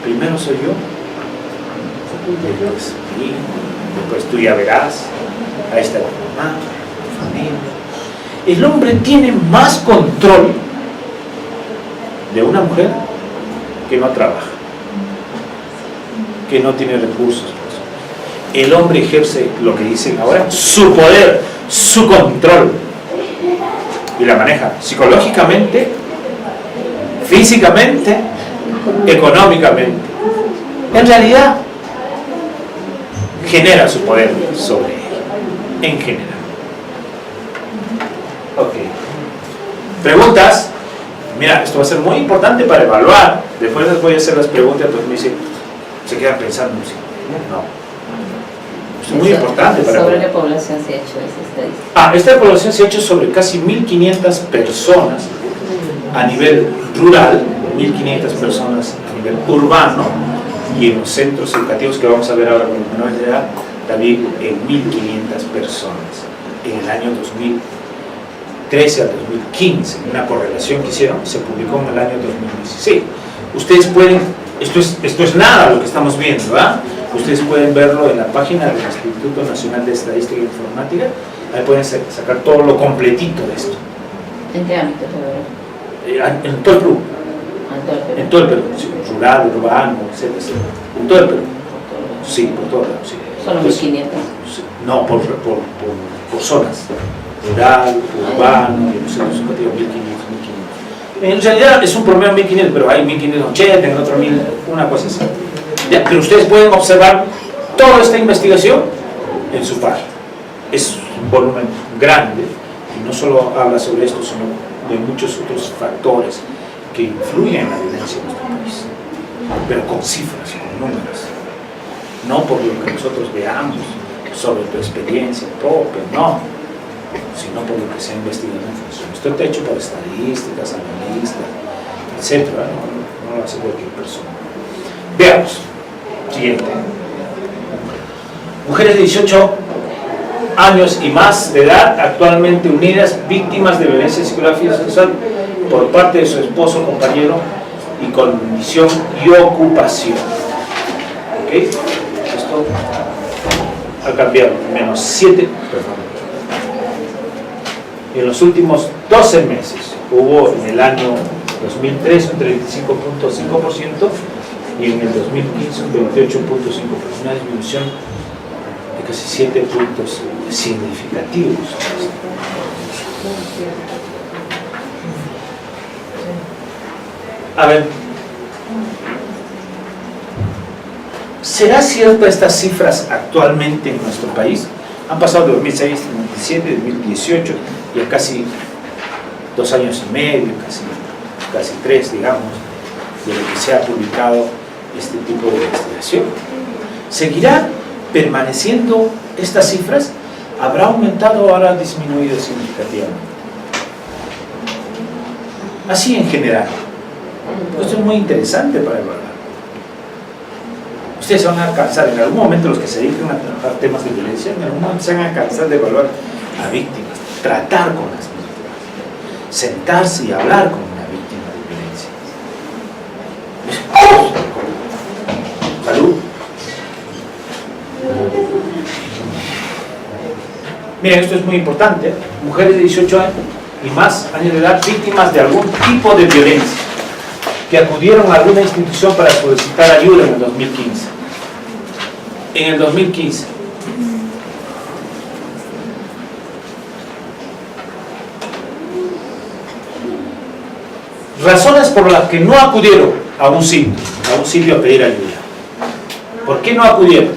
Primero soy yo, después mi hijo, después tú ya verás, ahí está tu mamá, tu familia. El hombre tiene más control de una mujer que no trabaja, que no tiene recursos. El hombre ejerce lo que dicen ahora, su poder, su control, y la maneja psicológicamente, físicamente, económicamente. En realidad, genera su poder sobre él, en general. Ok. Preguntas. Mira, esto va a ser muy importante para evaluar. Después les voy a hacer las preguntas, pues me dicen, se quedan pensando, no. Es muy importante para ¿Sobre evaluar. qué población se ha hecho esa estadística? Esta población se ha hecho sobre casi 1.500 personas a nivel rural, 1.500 personas a nivel urbano, y en los centros educativos que vamos a ver ahora con los menores de edad, también en 1.500 personas en el año 2013 al 2015. Una correlación que hicieron, se publicó en el año 2016. Ustedes pueden, esto es nada lo que estamos viendo, ¿verdad? Ustedes pueden verlo en la página del Instituto Nacional de Estadística e Informática. Ahí pueden sacar todo lo completito de esto. ¿En qué ámbito se ve? En todo el Perú. En todo el Perú, sí, rural, urbano, etcétera, etcétera. En todo el Perú. Sí, por todo el Perú, sí. Solo 1.500. Sí, no, por zonas. Rural, urbano, y los centros educativos, 1.500. En realidad es un promedio de 1.500, pero hay 1.580, en otro 1.000, una cosa así. Ya, pero ustedes pueden observar toda esta investigación en su página. Es un volumen grande y no solo habla sobre esto, sino de muchos otros factores que influyen en la violencia en nuestro país, pero con cifras, con números, no por lo que nosotros veamos sobre tu experiencia propia, no, sino por lo que se ha investigado en función. Esto está hecho por estadísticas, analistas, etc. No lo hace cualquier persona. Veamos. Siguiente. Mujeres de 18 años y más de edad actualmente unidas, víctimas de violencia psicológica y sexual por parte de su esposo, compañero y condición y ocupación. ¿Ok? Esto ha cambiado. Menos 7. En los últimos 12 meses hubo en el año 2003 un 35.5% y en el 2015 un 28.5%, una disminución de casi 7 puntos significativos. A ver, ¿será cierto estas cifras actualmente en nuestro país? Han pasado de 2006, 2017, 2018 y a casi 2 años y medio, casi 3, digamos, de lo que se ha publicado este tipo de investigación. ¿Seguirá permaneciendo estas cifras? ¿Habrá aumentado o habrá disminuido significativamente? Así en general. Esto es muy interesante para evaluar. Ustedes se van a cansar, en algún momento los que se dedican a trabajar temas de violencia, en algún momento se van a cansar de evaluar a víctimas, tratar con las víctimas, sentarse y hablar con una víctima de violencia. Salud. Miren, esto es muy importante. Mujeres de 18 años y más años de edad víctimas de algún tipo de violencia que acudieron a alguna institución para solicitar ayuda en el 2015. En el 2015. Razones por las que no acudieron a un sitio a pedir ayuda. ¿Por qué no acudieron?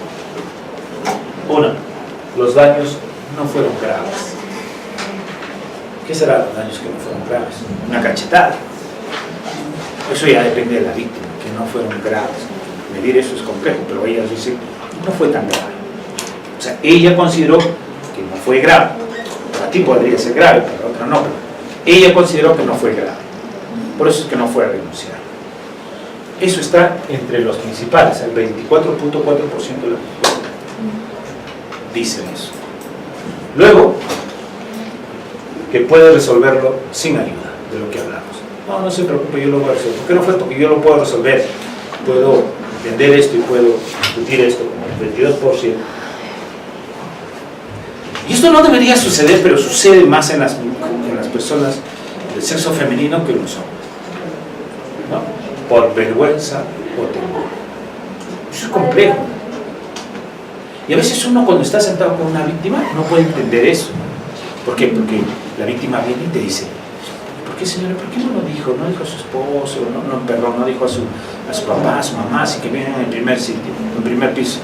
Uno, los daños no fueron graves. ¿Qué serán los daños que no fueron graves? Una cachetada. Eso ya depende de la víctima, que no fueron graves. Medir eso es complejo, pero ella dice, no fue tan grave. O sea, ella consideró que no fue grave. Para ti podría ser grave, para otra no. Pero ella consideró que no fue grave. Por eso es que no fue a renunciar. Eso está entre los principales, el 24.4% de la población dicen eso. Luego, que puede resolverlo sin ayuda, de lo que hablamos. No, no se preocupe, yo lo voy a resolver. ¿Por qué no fue? Porque yo lo puedo resolver. Puedo entender esto y puedo discutir esto con el 22%. Y esto no debería suceder, pero sucede más en las personas del sexo femenino que en los hombres, ¿no? Por vergüenza o temor. Eso es complejo. Y a veces uno, cuando está sentado con una víctima, no puede entender eso. ¿Por qué? Porque la víctima viene y te dice, ¿por qué, señora? ¿Por qué no lo dijo? No dijo a su esposo, no dijo a su papá, a su mamá, así que vienen en el primer sitio, en el primer piso.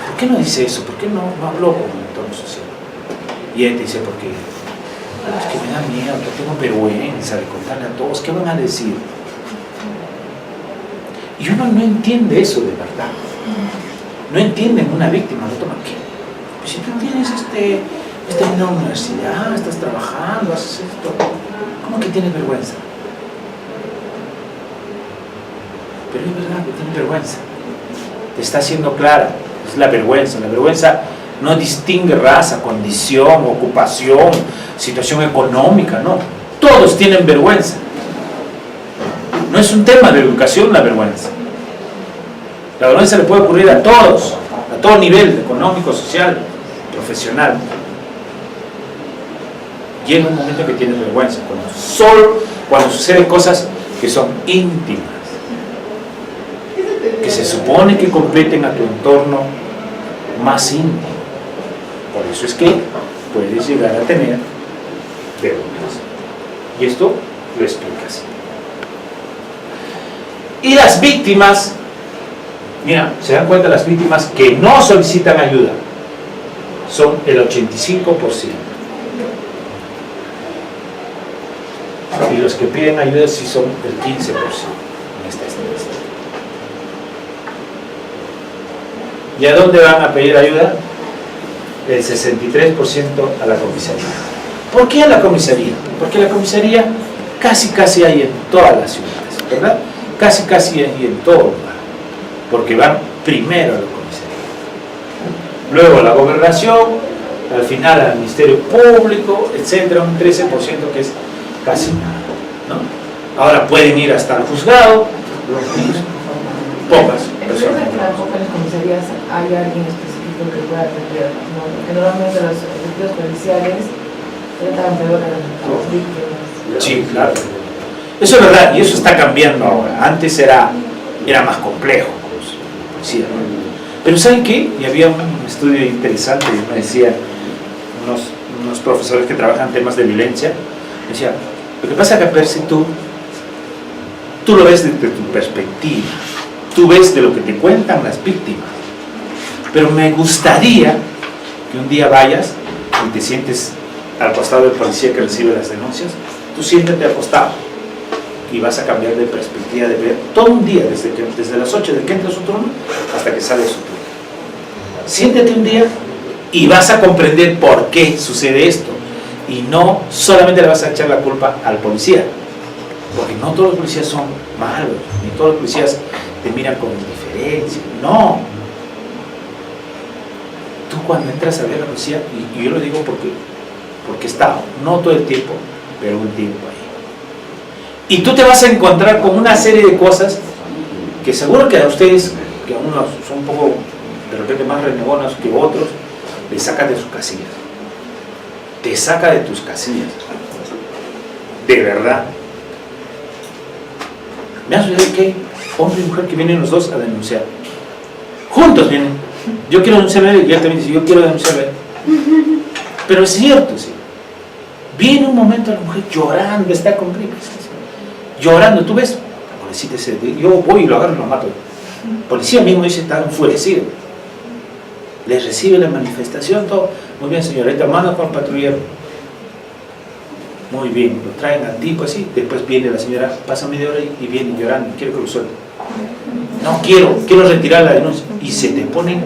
¿Por qué no dice eso? ¿Por qué no habló con el entorno social? Y él te dice, porque es que me da miedo, que tengo vergüenza de contarle a todos, ¿qué van a decir? Y uno no entiende eso de verdad. No entienden una víctima, no toman qué. Pues si tú tienes en la universidad, estás trabajando, haces esto, ¿cómo que tienes vergüenza? Pero es verdad que tienes vergüenza. Te está haciendo clara, es la vergüenza. La vergüenza no distingue raza, condición, ocupación, situación económica, no. Todos tienen vergüenza. No es un tema de educación la vergüenza. La vergüenza le puede ocurrir a todos, a todo nivel, económico, social, profesional. Llega un momento que tienes vergüenza, cuando suceden cosas que son íntimas, que se supone que competen a tu entorno más íntimo. Por eso es que puedes llegar a tener vergüenza. Y esto lo explica así. Y las víctimas, mira, se dan cuenta las víctimas que no solicitan ayuda, son el 85%. Y los que piden ayuda sí son el 15% en esta estadística. ¿Y a dónde van a pedir ayuda? El 63% a la comisaría. ¿Por qué a la comisaría? Porque la comisaría casi hay en todas las ciudades, ¿verdad? Casi hay en todo lugar, porque van primero a la comisaría, luego a la gobernación, al final al Ministerio Público, etcétera, un 13% que es casi nada, ¿no? Ahora pueden ir hasta el juzgado, pocas personas. ¿Es que tampoco en las comisarías hay alguien específico que pueda atender? ¿No? Porque normalmente los efectivos policiales tratan peor a las víctimas. Sí, claro. Eso es verdad, y eso está cambiando ahora. Antes era más complejo, pues, ¿no? Pero ¿saben qué? Y había un estudio interesante, me decían unos profesores que trabajan en temas de violencia, me decían, lo que pasa es que Percy, tú lo ves desde tu perspectiva, tú ves de lo que te cuentan las víctimas, pero me gustaría que un día vayas y te sientes al costado del policía que recibe las denuncias, tú siéntate al costado y vas a cambiar de perspectiva, de ver todo un día, desde las 8 de que entra su turno hasta que sale su turno. Siéntate un día y vas a comprender por qué sucede esto, y no solamente le vas a echar la culpa al policía, porque no todos los policías son malos, ni todos los policías te miran con indiferencia, no. Tú cuando entras a ver a la policía, y yo lo digo porque he estado, no todo el tiempo, pero un tiempo ahí, y tú te vas a encontrar con una serie de cosas que seguro que a ustedes, que a unos son un poco de repente más renegonas que otros, les sacan de sus casillas. Te saca de tus casillas, de verdad. Me ha sucedido que hombre y mujer que vienen los dos a denunciar, juntos vienen. Yo quiero denunciarle y él también dice, yo quiero denunciarle. Pero es cierto, sí. Viene un momento la mujer llorando, está con gripe, llorando. Tú ves, la policía dice, yo voy y lo agarro y lo mato. El policía mismo dice, está enfurecido. les recibe la manifestación, todo. Muy bien, señorita, manda con el patrullero. Muy bien, lo traen al tipo así, después viene la señora, pasa media hora y viene llorando, quiero que lo suelte. No quiero retirar la denuncia. Y se te ponen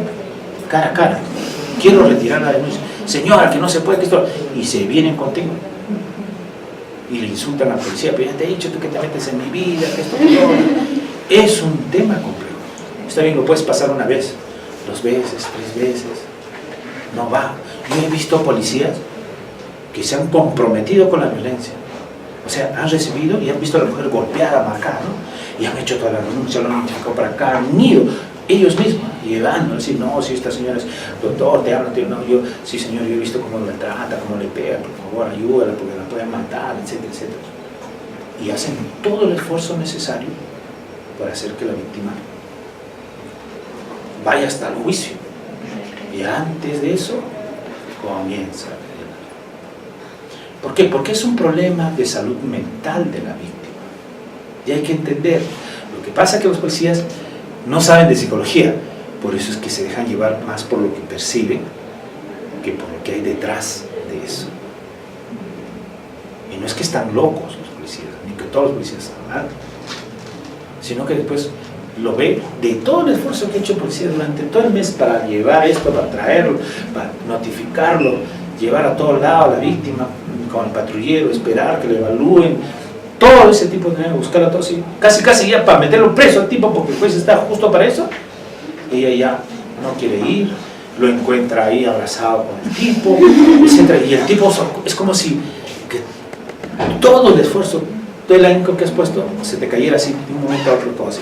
cara a cara, quiero retirar la denuncia. Señora, que no se puede, que esto... Y se vienen contigo. Y le insultan a la policía, pero ya te he dicho tú que te metes en mi vida, que esto, que lo otro. Es un tema complejo. Está bien, lo puedes pasar una vez, 2 veces, 3 veces. No va. Yo he visto policías que se han comprometido con la violencia. O sea, han recibido y han visto a la mujer golpeada, marcada, ¿no? Y han hecho toda la denuncia, lo han identificado para acá, han ido ellos mismos, llevando, decir, no, si esta señora es doctor, te habla, no, yo, sí señor, yo he visto cómo la trata, cómo le pega, por favor, ayúdala, porque la pueden matar, etcétera, etcétera. Y hacen todo el esfuerzo necesario para hacer que la víctima vaya hasta el juicio. Y antes de eso, comienza. ¿Por qué? Porque es un problema de salud mental de la víctima. Y hay que entender. Lo que pasa es que los policías no saben de psicología. Por eso es que se dejan llevar más por lo que perciben que por lo que hay detrás de eso. Y no es que están locos los policías, ni que todos los policías están mal, sino que después lo ve de todo el esfuerzo que ha hecho el policía durante todo el mes para llevar esto, para traerlo, para notificarlo, llevar a todo lado a la víctima con el patrullero, esperar que lo evalúen, todo ese tipo de dinero, buscar a todos, casi ya para meterlo preso al tipo porque el juez está justo para eso. Ella ya no quiere ir, lo encuentra ahí abrazado con el tipo, etc. Y el tipo es como si que todo el esfuerzo, todo el ahínco que has puesto se te cayera así de un momento a otro, todo así.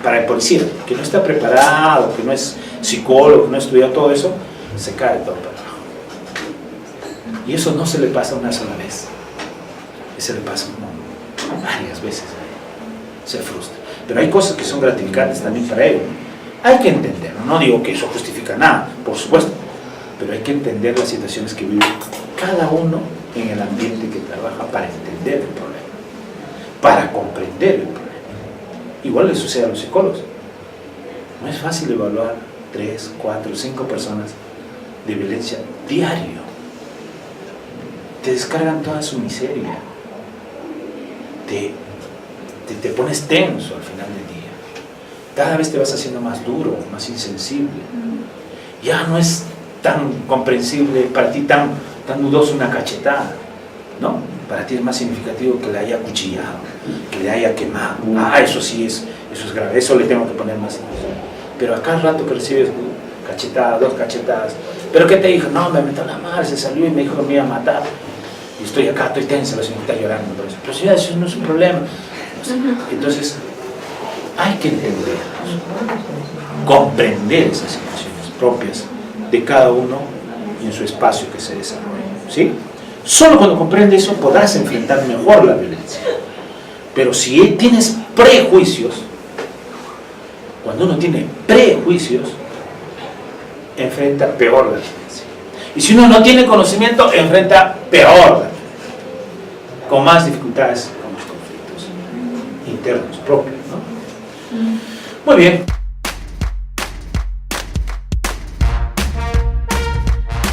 Para el policía, que no está preparado, que no es psicólogo, que no ha estudiado todo eso, se cae todo para abajo. Y eso no se le pasa una sola vez, se le pasa varias veces. Se frustra. Pero hay cosas que son gratificantes también para él. Hay que entenderlo. No digo que eso justifica nada, por supuesto, pero hay que entender las situaciones que vive cada uno en el ambiente que trabaja para entender el problema, para comprender el problema. Igual le sucede a los psicólogos. No es fácil evaluar 3, 4, 5 personas de violencia diario. Te descargan toda su miseria. Te pones tenso al final del día. Cada vez te vas haciendo más duro, más insensible. Ya no es tan comprensible para ti, tan dudoso una cachetada, ¿no? Para ti es más significativo que le haya acuchillado, que le haya quemado. Eso sí eso es grave, eso le tengo que poner más atención. Pero a cada rato que recibes cachetada, 2 cachetadas, ¿pero qué te dijo? No, me metió la madre, se salió y me dijo que me iba a matar. Y estoy acá, estoy tensa, la señora está llorando. Pero si eso no es un problema. Entonces, hay que entender, comprender esas situaciones propias de cada uno en su espacio que se desarrolla, ¿sí? Solo cuando comprendes eso podrás enfrentar mejor la violencia. Pero si tienes prejuicios, cuando uno tiene prejuicios, enfrenta peor la violencia. Y si uno no tiene conocimiento, enfrenta peor la violencia, con más dificultades, con más conflictos internos propios, ¿no? Muy bien.